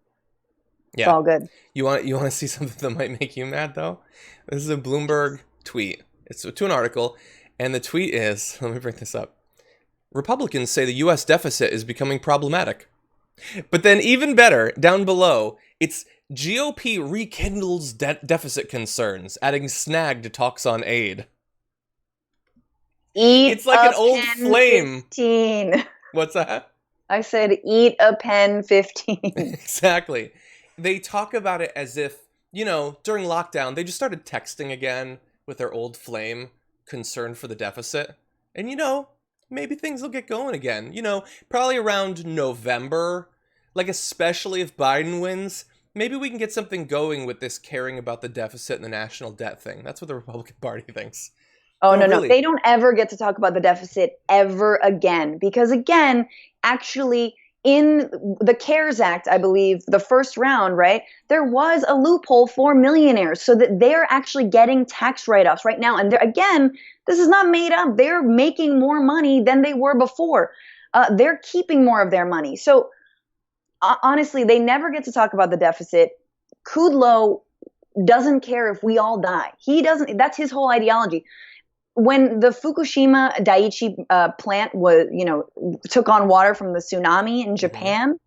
it's all good. You want to see something that might make you mad, though? This is a Bloomberg tweet. It's to an article, and the tweet is, let me bring this up. Republicans say the U.S. deficit is becoming problematic. But then even better, down below, it's GOP rekindles deficit concerns, adding snag to talks on aid. It's like an old flame. 15. What's that? I said, eat a pen 15. Exactly. They talk about it as if, during lockdown, they just started texting again with their old flame, concerned for the deficit. And, maybe things will get going again. Probably around November, like especially if Biden wins, maybe we can get something going with this caring about the deficit and the national debt thing. That's what the Republican Party thinks. Oh, no, really. They don't ever get to talk about the deficit ever again. Because again, actually, in the CARES Act, I believe, the first round, right, there was a loophole for millionaires so that they're actually getting tax write-offs right now. And again, this is not made up. They're making more money than they were before. They're keeping more of their money. So honestly, they never get to talk about the deficit. Kudlow doesn't care if we all die. He doesn't. That's his whole ideology. When the Fukushima Daiichi plant was, took on water from the tsunami in Japan,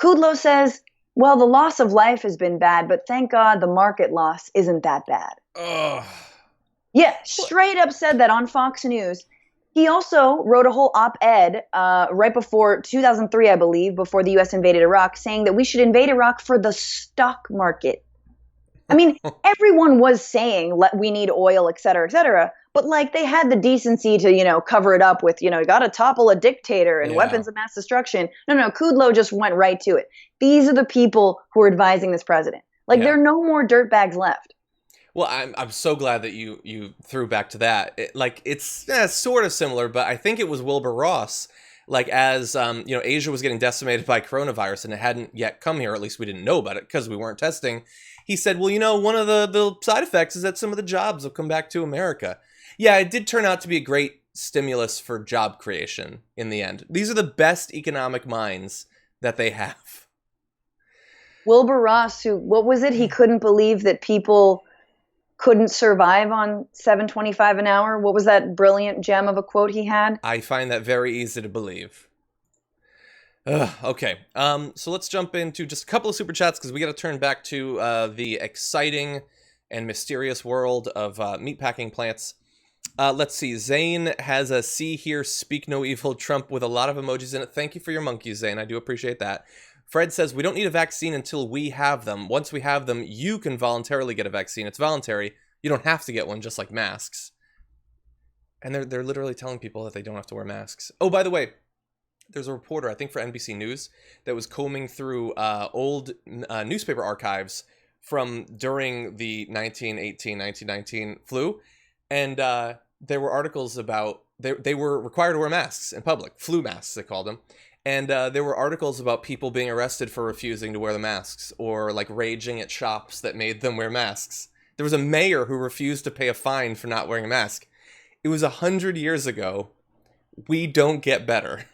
Kudlow says, well, the loss of life has been bad, but thank God the market loss isn't that bad. Ugh. Yeah, straight up said that on Fox News. He also wrote a whole op-ed right before 2003, I believe, before the U.S. invaded Iraq, saying that we should invade Iraq for the stock market. I mean, everyone was saying we need oil, et cetera, but they had the decency to, cover it up with, you got to topple a dictator and weapons of mass destruction. No, Kudlow just went right to it. These are the people who are advising this president. There are no more dirtbags left. Well, I'm so glad that you threw back to that. It's sort of similar, but I think it was Wilbur Ross. As Asia was getting decimated by coronavirus and it hadn't yet come here, or at least we didn't know about it because we weren't testing. He said, well, one of the side effects is that some of the jobs will come back to America. Yeah, it did turn out to be a great stimulus for job creation in the end. These are the best economic minds that they have. Wilbur Ross, what was it? He couldn't believe that people couldn't survive on $7.25 an hour. What was that brilliant gem of a quote he had? I find that very easy to believe. Okay, so let's jump into just a couple of super chats because we got to turn back to the exciting and mysterious world of meatpacking plants. Let's see. Zane has a "See Here, Speak No Evil" Trump with a lot of emojis in it. Thank you for your monkeys, Zane. I do appreciate that. Fred says, we don't need a vaccine until we have them. Once we have them, you can voluntarily get a vaccine. It's voluntary. You don't have to get one, just like masks. And they're literally telling people that they don't have to wear masks. Oh, by the way, there's a reporter, I think for NBC News, that was combing through old newspaper archives from during the 1918-1919 flu. And there were articles about, they were required to wear masks in public. Flu masks, they called them. And there were articles about people being arrested for refusing to wear the masks or raging at shops that made them wear masks. There was a mayor who refused to pay a fine for not wearing a mask. It was 100 years ago we don't get better.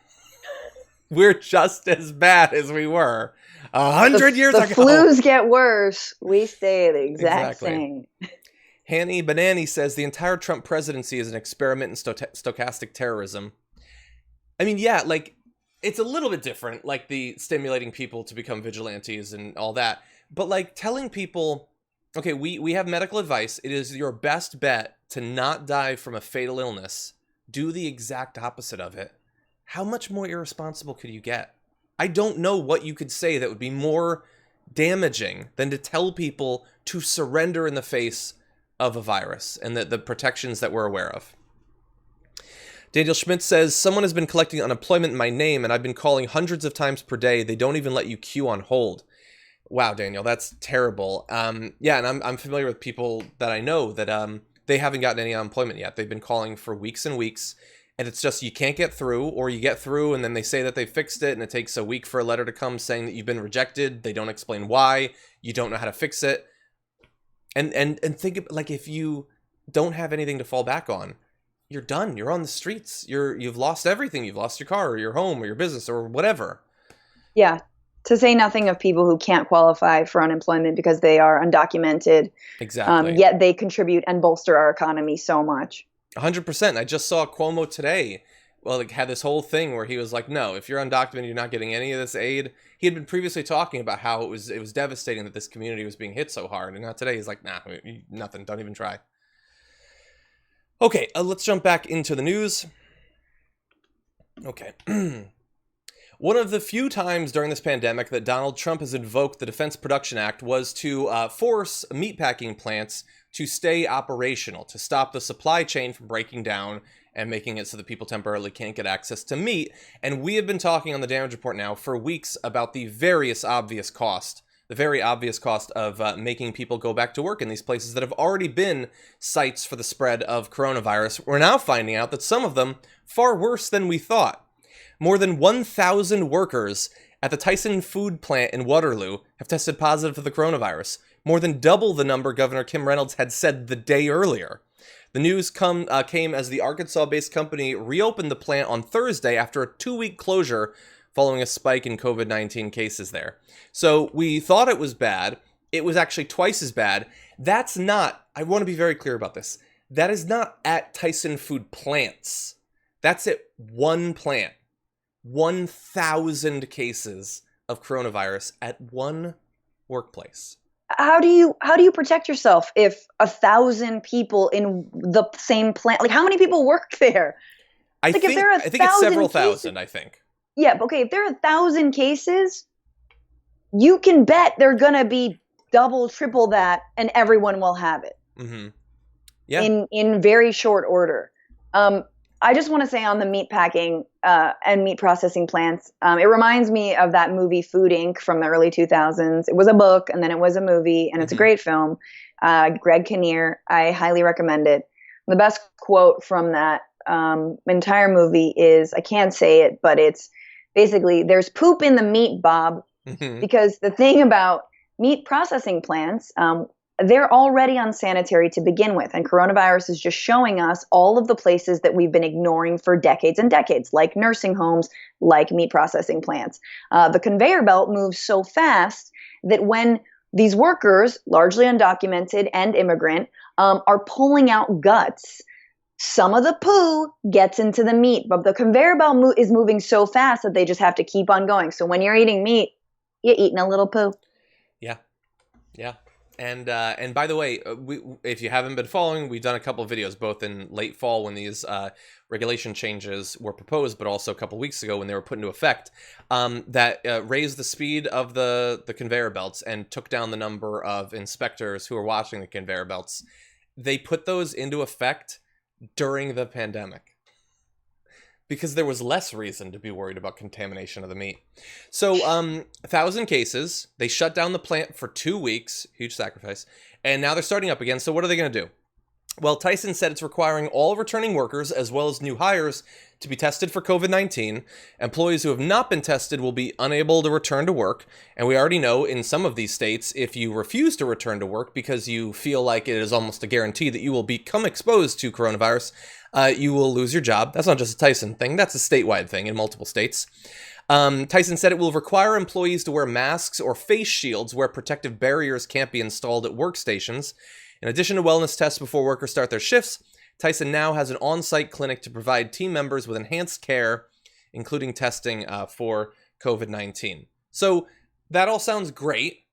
We're just as bad as we were 100 years ago. The flus get worse. We stay the exact same. Hanny Banani says the entire Trump presidency is an experiment in stochastic terrorism. I mean, yeah, like, it's a little bit different, like the stimulating people to become vigilantes and all that. But, like, telling people, okay, we have medical advice. It is your best bet to not die from a fatal illness. Do the exact opposite of it. How much more irresponsible could you get? I don't know what you could say that would be more damaging than to tell people to surrender in the face of a virus and the protections that we're aware of. Daniel Schmidt says, someone has been collecting unemployment in my name and I've been calling hundreds of times per day. They don't even let you queue on hold. Wow, Daniel, that's terrible. Yeah, and I'm familiar with people that I know that they haven't gotten any unemployment yet. They've been calling for weeks and weeks, and it's just you can't get through, or you get through and then they say that they fixed it and it takes a week for a letter to come saying that you've been rejected. They don't explain why. You don't know how to fix it. And think of, like, if you don't have anything to fall back on, you're done. You're on the streets. You've lost everything. You've lost your car or your home or your business or whatever. Yeah. To say nothing of people who can't qualify for unemployment because they are undocumented. Exactly. Yet they contribute and bolster our economy so much. 100%. I just saw Cuomo today. Well, like, had this whole thing where he was like, no, if you're undocumented, you're not getting any of this aid. He had been previously talking about how it was devastating that this community was being hit so hard. And now today he's like, nah, nothing. Don't even try. Okay, let's jump back into the news. Okay. One of the few times during this pandemic that Donald Trump has invoked the Defense Production Act was to force meatpacking plants to stay operational, to stop the supply chain from breaking down and making it so that people temporarily can't get access to meat. And we have been talking on the Damage Report now for weeks about the very obvious cost of making people go back to work in these places that have already been sites for the spread of coronavirus. We're now finding out that some of them far worse than we thought. More than 1,000 workers at the Tyson food plant in Waterloo have tested positive for the coronavirus, more than double the number Governor Kim Reynolds had said the day earlier. The news came as the Arkansas-based company reopened the plant on Thursday after a 2-week closure following a spike in COVID-19 cases there. So we thought it was bad. It was actually twice as bad. That's not, I want to be very clear about this, that is not at Tyson food plants. That's at one plant. 1,000 cases of coronavirus at one workplace. How do you protect yourself if 1,000 people in the same plant? Like, how many people work there? I think it's several thousand. I think. Yeah, okay. If there are 1,000 cases, you can bet they're gonna be double, triple that, and everyone will have it. Mm-hmm. Yeah. In very short order. I just want to say on the meat packing and meat processing plants, it reminds me of that movie Food Inc. from the early 2000s. It was a book and then it was a movie, and it's a great film. Greg Kinnear, I highly recommend it. The best quote from that entire movie is, I can't say it, but it's basically, there's poop in the meat, Bob, because the thing about meat processing plants, they're already unsanitary to begin with. And coronavirus is just showing us all of the places that we've been ignoring for decades and decades, like nursing homes, like meat processing plants. The conveyor belt moves so fast that when these workers, largely undocumented and immigrant, are pulling out guts, some of the poo gets into the meat, but the conveyor belt is moving so fast that they just have to keep on going. So when you're eating meat, you're eating a little poo. Yeah. Yeah. And by the way, if you haven't been following, we've done a couple of videos, both in late fall when these regulation changes were proposed, but also a couple of weeks ago when they were put into effect, that raised the speed of the conveyor belts and took down the number of inspectors who are watching the conveyor belts. They put those into effect during the pandemic, because there was less reason to be worried about contamination of the meat. So, 1,000 cases. They shut down the plant for 2 weeks. Huge sacrifice. And now they're starting up again. So what are they going to do? Well, Tyson said it's requiring all returning workers as well as new hires to be tested for COVID-19. Employees who have not been tested will be unable to return to work. And we already know in some of these states, if you refuse to return to work because you feel like it is almost a guarantee that you will become exposed to coronavirus, you will lose your job. That's not just a Tyson thing. That's a statewide thing in multiple states. Tyson said it will require employees to wear masks or face shields where protective barriers can't be installed at workstations. In addition to wellness tests before workers start their shifts, Tyson now has an on-site clinic to provide team members with enhanced care, including testing for COVID-19. So that all sounds great.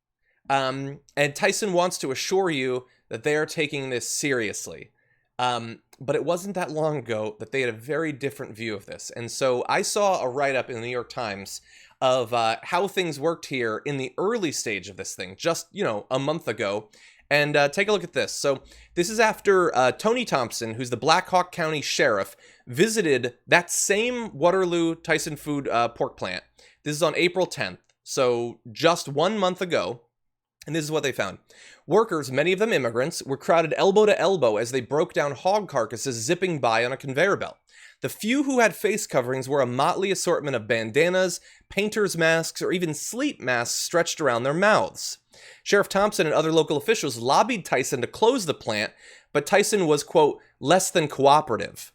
And Tyson wants to assure you that they are taking this seriously. But it wasn't that long ago that they had a very different view of this. And so I saw a write-up in the New York Times of how things worked here in the early stage of this thing, just, a month ago. And take a look at this. So this is after Tony Thompson, who's the Black Hawk County Sheriff, visited that same Waterloo Tyson Food pork plant. This is on April 10th, so just 1 month ago. And this is what they found. Workers, many of them immigrants, were crowded elbow to elbow as they broke down hog carcasses zipping by on a conveyor belt. The few who had face coverings wore a motley assortment of bandanas, painter's masks, or even sleep masks stretched around their mouths. Sheriff Thompson and other local officials lobbied Tyson to close the plant, but Tyson was, quote, less than cooperative.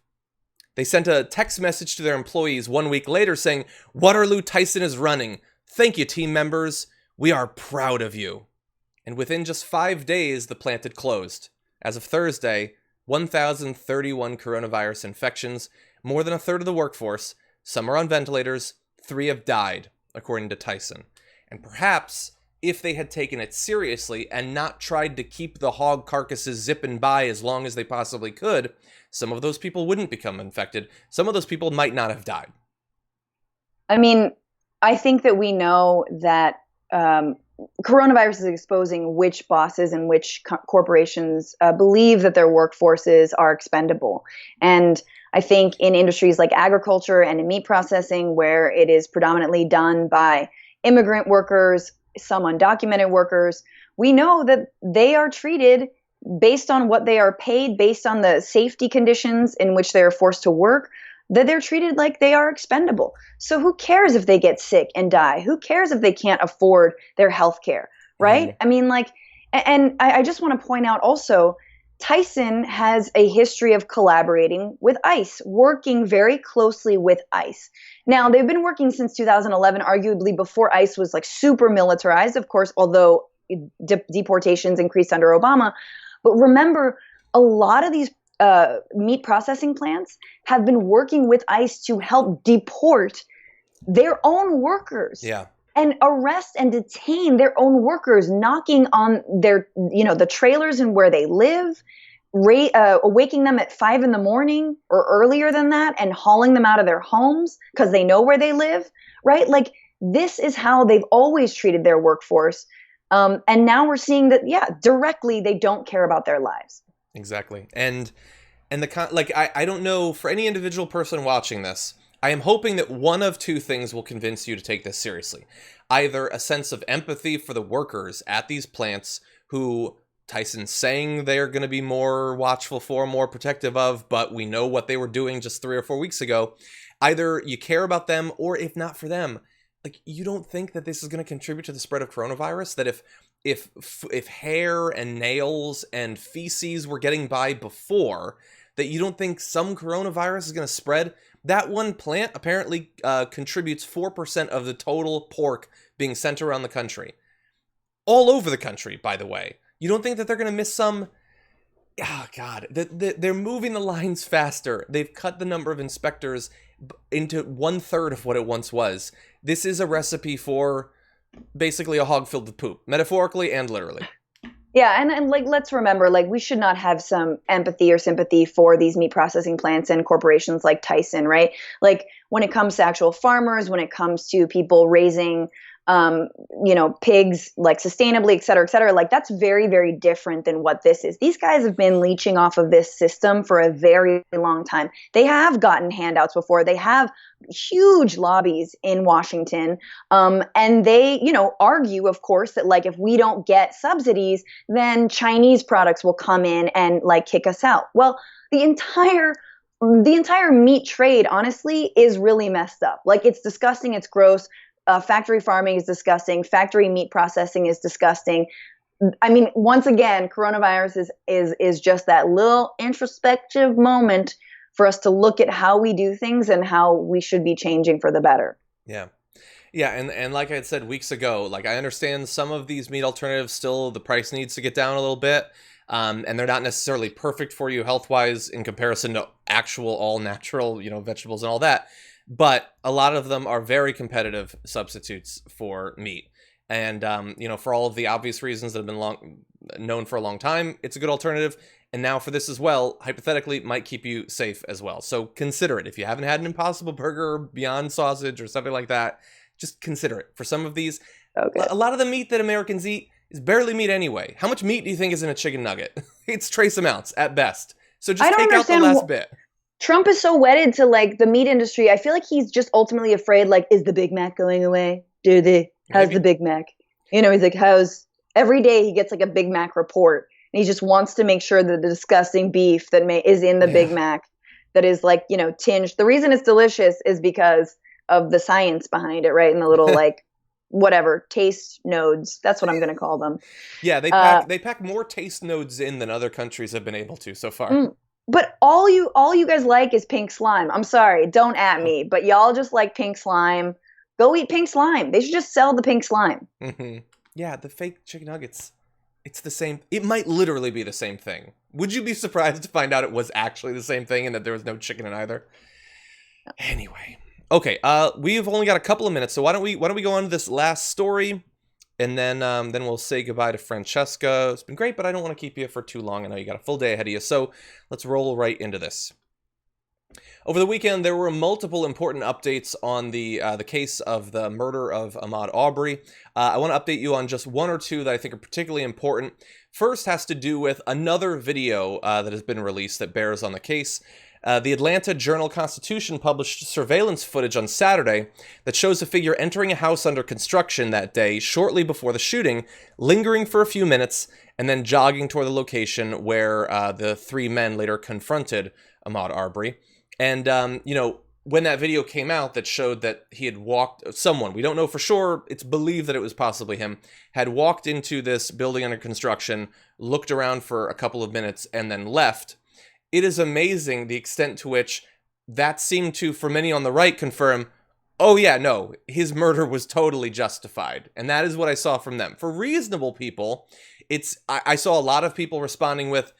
They sent a text message to their employees 1 week later saying, Waterloo Tyson is running. Thank you, team members. We are proud of you. And within just 5 days, the plant had closed. As of Thursday, 1,031 coronavirus infections, more than a third of the workforce. Some are on ventilators. 3 have died, according to Tyson. And perhaps if they had taken it seriously and not tried to keep the hog carcasses zipping by as long as they possibly could, some of those people wouldn't become infected. Some of those people might not have died. I mean, I think that we know that coronavirus is exposing which bosses and which corporations believe that their workforces are expendable. And I think in industries like agriculture and in meat processing, where it is predominantly done by immigrant workers, some undocumented workers, we know that they are treated based on what they are paid, based on the safety conditions in which they are forced to work, that they're treated like they are expendable. So who cares if they get sick and die? Who cares if they can't afford their health care, right? I mean, and I just want to point out also, Tyson has a history of collaborating with ICE, working very closely with ICE. Now, they've been working since 2011, arguably before ICE was super militarized, of course, although deportations increased under Obama. But remember, a lot of these meat processing plants have been working with ICE to help deport their own workers. Yeah. And arrest and detain their own workers, knocking on their, the trailers and where they live, waking them at 5 a.m. or earlier than that, and hauling them out of their homes because they know where they live, right? This is how they've always treated their workforce. And now we're seeing that, directly, they don't care about their lives. Exactly. And I don't know, for any individual person watching this, I am hoping that one of two things will convince you to take this seriously. Either a sense of empathy for the workers at these plants who Tyson's saying they're going to be more watchful for, more protective of, but we know what they were doing just 3 or 4 weeks ago. Either you care about them, or if not for them, you don't think that this is going to contribute to the spread of coronavirus? That if hair and nails and feces were getting by before, that you don't think some coronavirus is going to spread? That one plant apparently contributes 4% of the total pork being sent around the country. All over the country, by the way. You don't think that they're going to miss some? Oh, God. They're moving the lines faster. They've cut the number of inspectors into 1/3 of what it once was. This is a recipe for basically a hog filled with poop, metaphorically and literally. Yeah, and let's remember, we should not have some empathy or sympathy for these meat processing plants and corporations like Tyson, right? When it comes to actual farmers, when it comes to people raising pigs like sustainably, et cetera, et cetera. Like that's very, very different than what this is. These guys have been leeching off of this system for a very long time. They have gotten handouts before. They have huge lobbies in Washington. And they, argue, of course, that like if we don't get subsidies, then Chinese products will come in and like kick us out. Well, the entire meat trade, honestly, is really messed up. Like it's disgusting. It's gross. Factory farming is disgusting. Factory meat processing is disgusting. I mean, once again, coronavirus is just that little introspective moment for us to look at how we do things and how we should be changing for the better. Yeah. Yeah, and like I had said weeks ago, like I understand some of these meat alternatives still the price needs to get down a little bit. And they're not necessarily perfect for you health-wise in comparison to actual all-natural, vegetables and all that. But a lot of them are very competitive substitutes for meat. And, for all of the obvious reasons that have been known for a long time, it's a good alternative. And now for this as well, hypothetically, might keep you safe as well. So consider it. If you haven't had an Impossible Burger or Beyond Sausage or something like that, just consider it. For some of these, okay. A lot of the meat that Americans eat is barely meat anyway. How much meat do you think is in a chicken nugget? It's trace amounts at best. So just take out the last bit. Trump is so wedded to like the meat industry. I feel like he's just ultimately afraid, like, is the Big Mac going away? How's the Big Mac? He's like, every day he gets like a Big Mac report. And he just wants to make sure that the disgusting beef that is in the Big Mac that is like, tinged. The reason it's delicious is because of the science behind it, right? And the little like, whatever, taste nodes. That's what I'm going to call them. Yeah, they pack more taste nodes in than other countries have been able to so far. But all you guys like is pink slime. I'm sorry, don't at me, but y'all just like pink slime. Go eat pink slime. They should just sell the pink slime. Mm-hmm. Yeah, the fake chicken nuggets. It's the same. It might literally be the same thing. Would you be surprised to find out it was actually the same thing and that there was no chicken in either? Anyway. Okay, we've only got a couple of minutes, so why don't we go on to this last story, and then we'll say goodbye to Francesca. It's been great, but I don't want to keep you for too long. I know you got a full day ahead of you, so let's roll right into this. Over the weekend, there were multiple important updates on the case of the murder of Ahmaud Arbery. I want to update you on just one or two that I think are particularly important. First has to do with another video that has been released that bears on the case. The Atlanta Journal-Constitution published surveillance footage on Saturday that shows a figure entering a house under construction that day shortly before the shooting, lingering for a few minutes, and then jogging toward the location where the three men later confronted Ahmaud Arbery. And, when that video came out that showed that he had someone, we don't know for sure, it's believed that it was possibly him, had walked into this building under construction, looked around for a couple of minutes, and then left. It is amazing the extent to which that seemed to, for many on the right, confirm, oh yeah, no, his murder was totally justified. And that is what I saw from them. For reasonable people, I saw a lot of people responding with,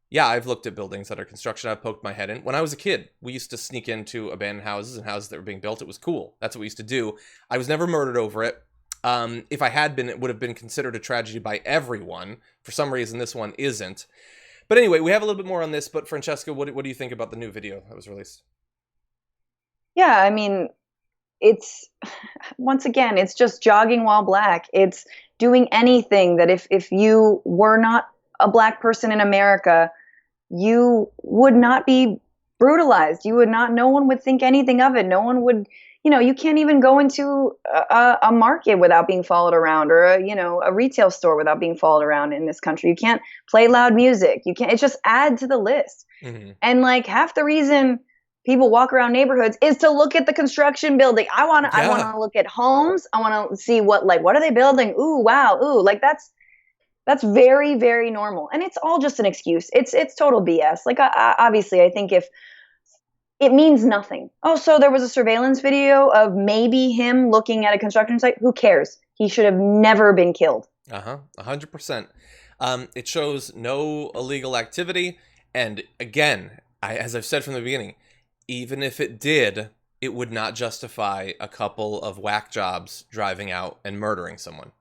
yeah, I've looked at buildings under construction, I've poked my head in. When I was a kid, we used to sneak into abandoned houses and houses that were being built. It was cool. That's what we used to do. I was never murdered over it. If I had been, it would have been considered a tragedy by everyone. For some reason, this one isn't. But anyway, we have a little bit more on this, but Francesca, what do you think about the new video that was released? Yeah, I mean, once again, it's just jogging while black. It's doing anything that if you were not a black person in America, you would not be brutalized. No one would think anything of it. No one would, you can't even go into a market without being followed around, or a retail store without being followed around in this country. You can't play loud music. It's just add to the list. Mm-hmm. And like half the reason people walk around neighborhoods is to look at the construction building. I want to look at homes. I want to see what are they building? Ooh, wow. Ooh, like that's very, very normal. And it's all just an excuse. It's total BS. Like obviously I think if it means nothing. Oh, so there was a surveillance video of maybe him looking at a construction site. Who cares? He should have never been killed. 100%. It shows no illegal activity. And again, as I've said from the beginning, even if it did, it would not justify a couple of whack jobs driving out and murdering someone.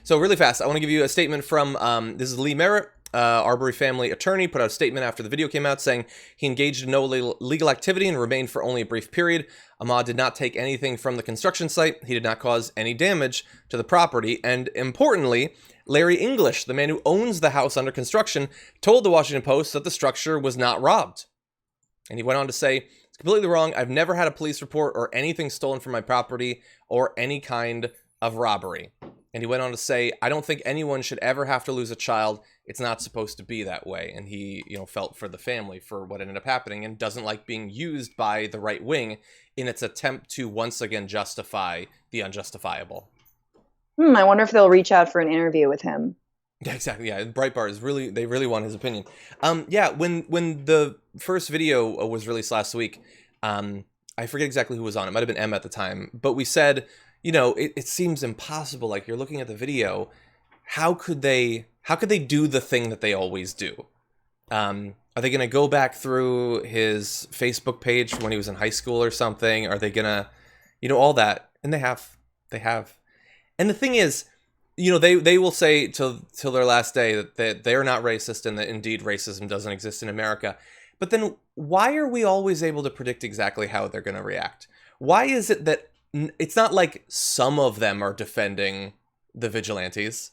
So really fast, I want to give you a statement from, this is Lee Merritt, Arbery family attorney put out a statement after the video came out saying he engaged in no legal activity and remained for only a brief period. Ahmaud did not take anything from the construction site. He did not cause any damage to the property. And importantly, Larry English, the man who owns the house under construction, told the Washington Post that the structure was not robbed. And he went on to say, "It's completely wrong. I've never had a police report or anything stolen from my property or any kind of robbery." And he went on to say, "I don't think anyone should ever have to lose a child. It's not supposed to be that way." And he, felt for the family for what ended up happening and doesn't like being used by the right wing in its attempt to once again justify the unjustifiable. I wonder if they'll reach out for an interview with him. Yeah, exactly. Yeah, Breitbart is they really want his opinion. Yeah, when the first video was released last week, I forget exactly who was on. It might have been Em at the time, but we said, it seems impossible. Like, you're looking at the video, how could they do the thing that they always do? Are they going to go back through his Facebook page from when he was in high school or something? Are they going to, all that? And they have. And the thing is, they will say till their last day that they are not racist and that indeed racism doesn't exist in America. But then why are we always able to predict exactly how they're going to react? Why is it that it's not like some of them are defending the vigilantes?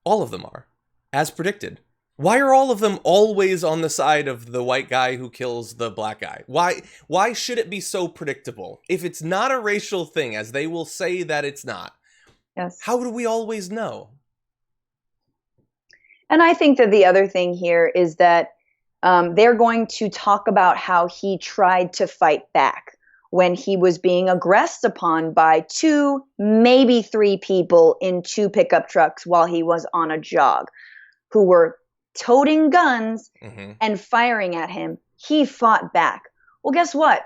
All of them are, as predicted. Why are all of them always on the side of the white guy who kills the black guy? Why should it be so predictable? If it's not a racial thing, as they will say that it's not, yes, how do we always know? And I think that the other thing here is that they're going to talk about how he tried to fight back when he was being aggressed upon by 2, maybe 3 people in 2 pickup trucks while he was on a jog who were toting guns and firing at him. He fought back. Well, guess what?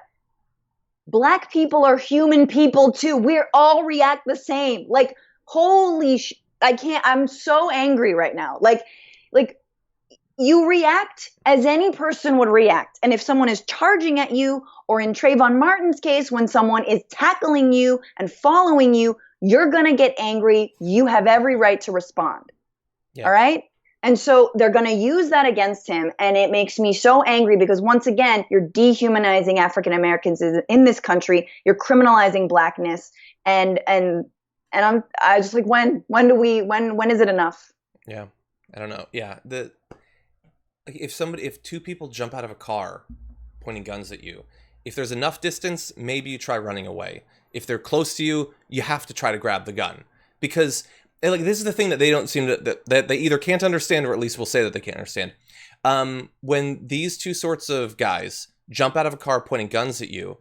Black people are human people too. We all react the same. Like, holy I'm so angry right now. Like you react as any person would react. And if someone is charging at you, or in Trayvon Martin's case, when someone is tackling you and following you, you're going to get angry. You have every right to respond. Yeah. All right? And so they're going to use that against him. And it makes me so angry because, once again, you're dehumanizing African Americans in this country. You're criminalizing blackness. And I just like, when is it enough? Yeah. I don't know. Yeah. If 2 people jump out of a car pointing guns at you, if there's enough distance, maybe you try running away. If they're close to you, you have to try to grab the gun, because this is the thing that they don't seem to, that they either can't understand, or at least will say that they can't understand. When these 2 sorts of guys jump out of a car pointing guns at you,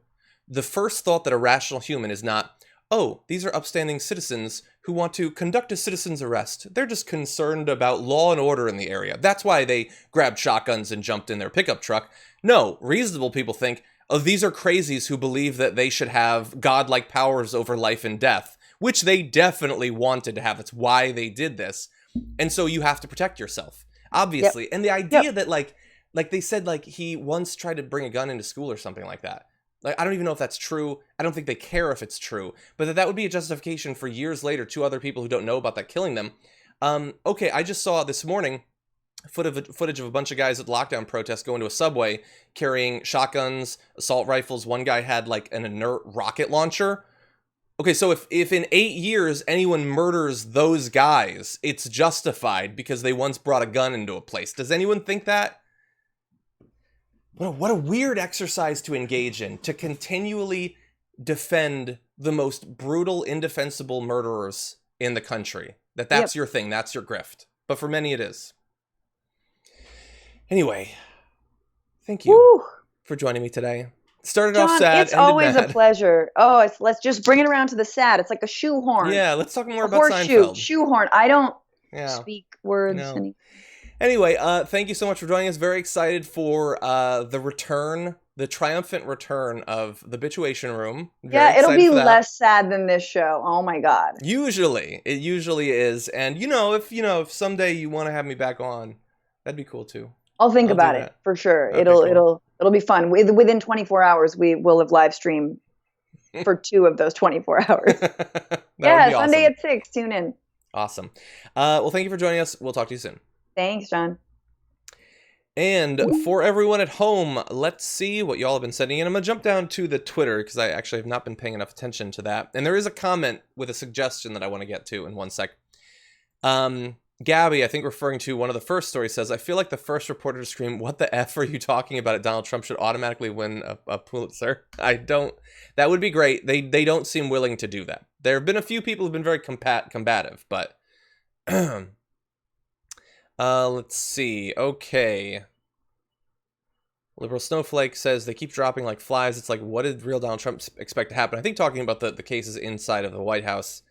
the first thought that a rational human is not, oh, these are upstanding citizens who want to conduct a citizen's arrest. They're just concerned about law and order in the area. That's why they grabbed shotguns and jumped in their pickup truck. No, reasonable people think, oh, these are crazies who believe that they should have godlike powers over life and death, which they definitely wanted to have. That's why they did this. And so you have to protect yourself, obviously. Yep. And the idea that like they said, like, he once tried to bring a gun into school or something like that. Like, I don't even know if that's true. I don't think they care if it's true, but that would be a justification for years later, 2 other people who don't know about that killing them. Okay, I just saw this morning footage of a bunch of guys at the lockdown protest going to a Subway carrying shotguns, assault rifles. One guy had like an inert rocket launcher. Okay, so if in 8 years anyone murders those guys, it's justified because they once brought a gun into a place. Does anyone think that? What a weird exercise to engage in, to continually defend the most brutal, indefensible murderers in the country. That's your thing, that's your grift. But for many it is. Anyway, thank you for joining me today. Started John, off sad. It's always a pleasure. Oh, let's just bring it around to the sad. It's like a shoehorn. Yeah, let's talk more about Seinfeld. Shoehorn. I don't speak words. No. Anyway, thank you so much for joining us. Very excited for the triumphant return of the Bitchuation Room. It'll be less sad than this show. Oh my God. It usually is. And if someday you want to have me back on, that'd be cool too. I'll think about it for sure. Okay, it'll be fun. Within 24 hours, we will have live streamed for 2 of those 24 hours. Yeah, Sunday at 6. Tune in. Awesome. Well, thank you for joining us. We'll talk to you soon. Thanks, John. And for everyone at home, let's see what y'all have been sending in. I'm going to jump down to the Twitter because I actually have not been paying enough attention to that. And there is a comment with a suggestion that I want to get to in one sec. Gabby, I think referring to one of the first stories, says, I feel like the first reporter to scream, "What the F are you talking about it? Donald Trump should automatically win a Pulitzer." I don't. That would be great. They don't seem willing to do that. There have been a few people who've been very combative, but... let's see. Okay. Liberal Snowflake says they keep dropping like flies. It's like, what did real Donald Trump expect to happen? I think talking about the cases inside of the White House.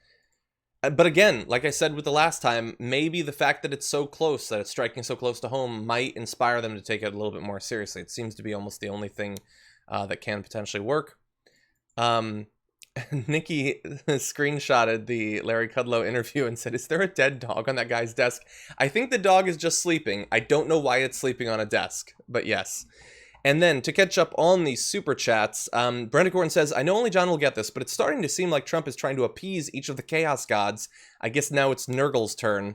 But again, like I said with the last time, maybe the fact that it's so close, that it's striking so close to home, might inspire them to take it a little bit more seriously. It seems to be almost the only thing that can potentially work. Nikki screenshotted the Larry Kudlow interview and said, "Is there a dead dog on that guy's desk?" I think the dog is just sleeping. I don't know why it's sleeping on a desk, but yes. And then to catch up on these super chats, Brenda Gordon says, "I know only John will get this, but it's starting to seem like Trump is trying to appease each of the chaos gods. I guess now it's Nurgle's turn."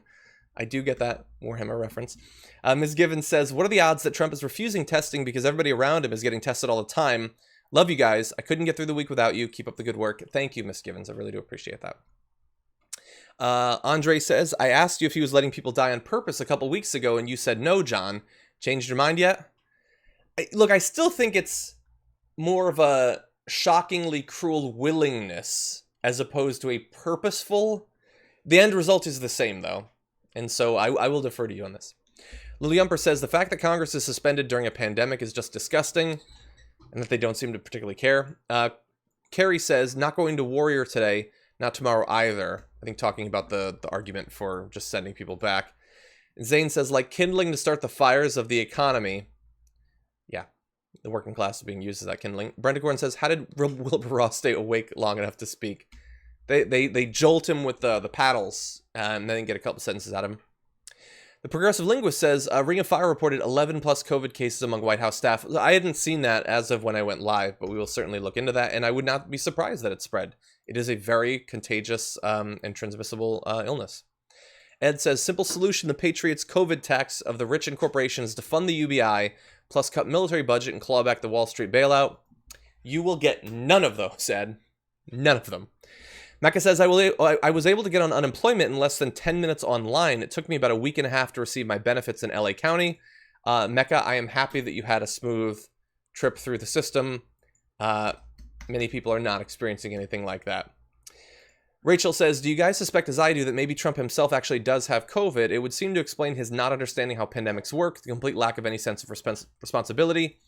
I do get that Warhammer reference. Ms. Givens says, "What are the odds that Trump is refusing testing because everybody around him is getting tested all the time? Love you guys. I couldn't get through the week without you. Keep up the good work." Thank you, Ms. Givens. I really do appreciate that. Andre says, "I asked you if he was letting people die on purpose a couple weeks ago, and you said no, John. Changed your mind yet?" Look, I still think it's more of a shockingly cruel willingness as opposed to a purposeful. The end result is the same, though. And so I will defer to you on this. Lily Umper says, "The fact that Congress is suspended during a pandemic is just disgusting, and that they don't seem to particularly care." Carrie says, "Not going to Warrior today, not tomorrow either." I think talking about the argument for just sending people back. Zane says, "Like kindling to start the fires of the economy." Yeah, the working class is being used as that kindling. Brenda Gordon says, "How did Wilbur Ross stay awake long enough to speak?" They jolt him with the paddles and then get a couple sentences out of him. The Progressive Linguist says, Ring of Fire reported 11 plus COVID cases among White House staff. I hadn't seen that as of when I went live, but we will certainly look into that, and I would not be surprised that it spread. It is a very contagious and transmissible illness. Ed says, "Simple solution, the Patriots' COVID tax of the rich and corporations to fund the UBI, plus cut military budget and claw back the Wall Street bailout." You will get none of those, Ed. None of them. Mecca says, I was able to get on unemployment in less than 10 minutes online. It took me about a week and a half to receive my benefits in LA County. Mecca, I am happy that you had a smooth trip through the system. Many people are not experiencing anything like that. Rachel says, "Do you guys suspect, as I do, that maybe Trump himself actually does have COVID? It would seem to explain his not understanding how pandemics work, the complete lack of any sense of responsibility."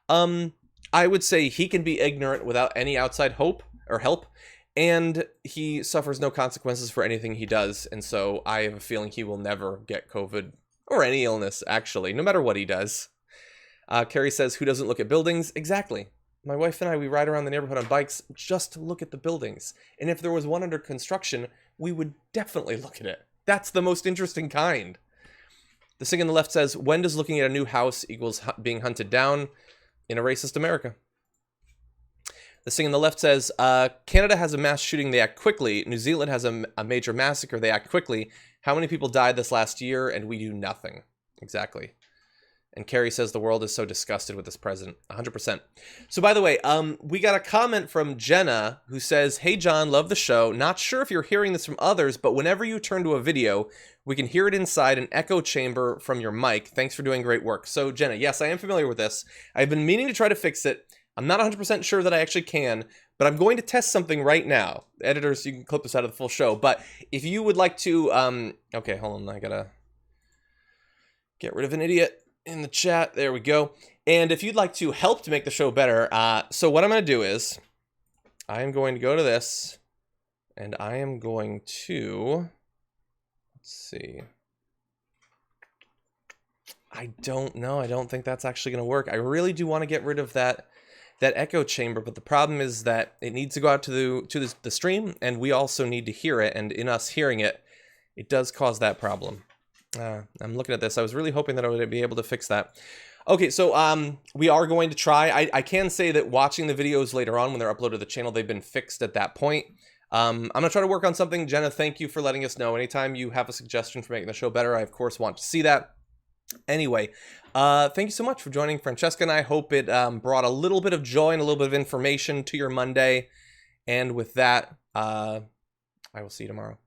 I would say he can be ignorant without any outside hope or help. And he suffers no consequences for anything he does. And so I have a feeling he will never get COVID or any illness, actually, no matter what he does. Carrie says, "Who doesn't look at buildings?" Exactly. My wife and I, we ride around the neighborhood on bikes just to look at the buildings. And if there was one under construction, we would definitely look at it. That's the most interesting kind. The Sing on the Left says, "When does looking at a new house equals being hunted down in a racist America?" The Sing on the Left says, "Canada has a mass shooting, they act quickly. New Zealand has a major massacre, they act quickly. How many people died this last year and we do nothing?" Exactly. And Carrie says, "The world is so disgusted with this president." 100%. So by the way, we got a comment from Jenna who says, "Hey John, love the show. Not sure if you're hearing this from others, but whenever you turn to a video, we can hear it inside an echo chamber from your mic. Thanks for doing great work." So Jenna, yes, I am familiar with this. I've been meaning to try to fix it. I'm not 100% sure that I actually can, but I'm going to test something right now. Editors, you can clip this out of the full show. But if you would like to, okay, hold on. I gotta get rid of an idiot in the chat. There we go. And if you'd like to help to make the show better, so what I'm going to do is I am going to go to this and I am going to, let's see. I don't know. I don't think that's actually going to work. I really do want to get rid of that echo chamber, but the problem is that it needs to go out to the stream, and we also need to hear it, and in us hearing it, it does cause that problem. I'm looking at this. I was really hoping that I would be able to fix that. Okay, so we are going to try. I can say that watching the videos later on when they're uploaded to the channel, they've been fixed at that point. I'm going to try to work on something. Jenna, thank you for letting us know. Anytime you have a suggestion for making the show better, I, of course, want to see that. Anyway, Thank you so much for joining Francesca and I. Hope it brought a little bit of joy and a little bit of information to your Monday. And with that, I will see you tomorrow.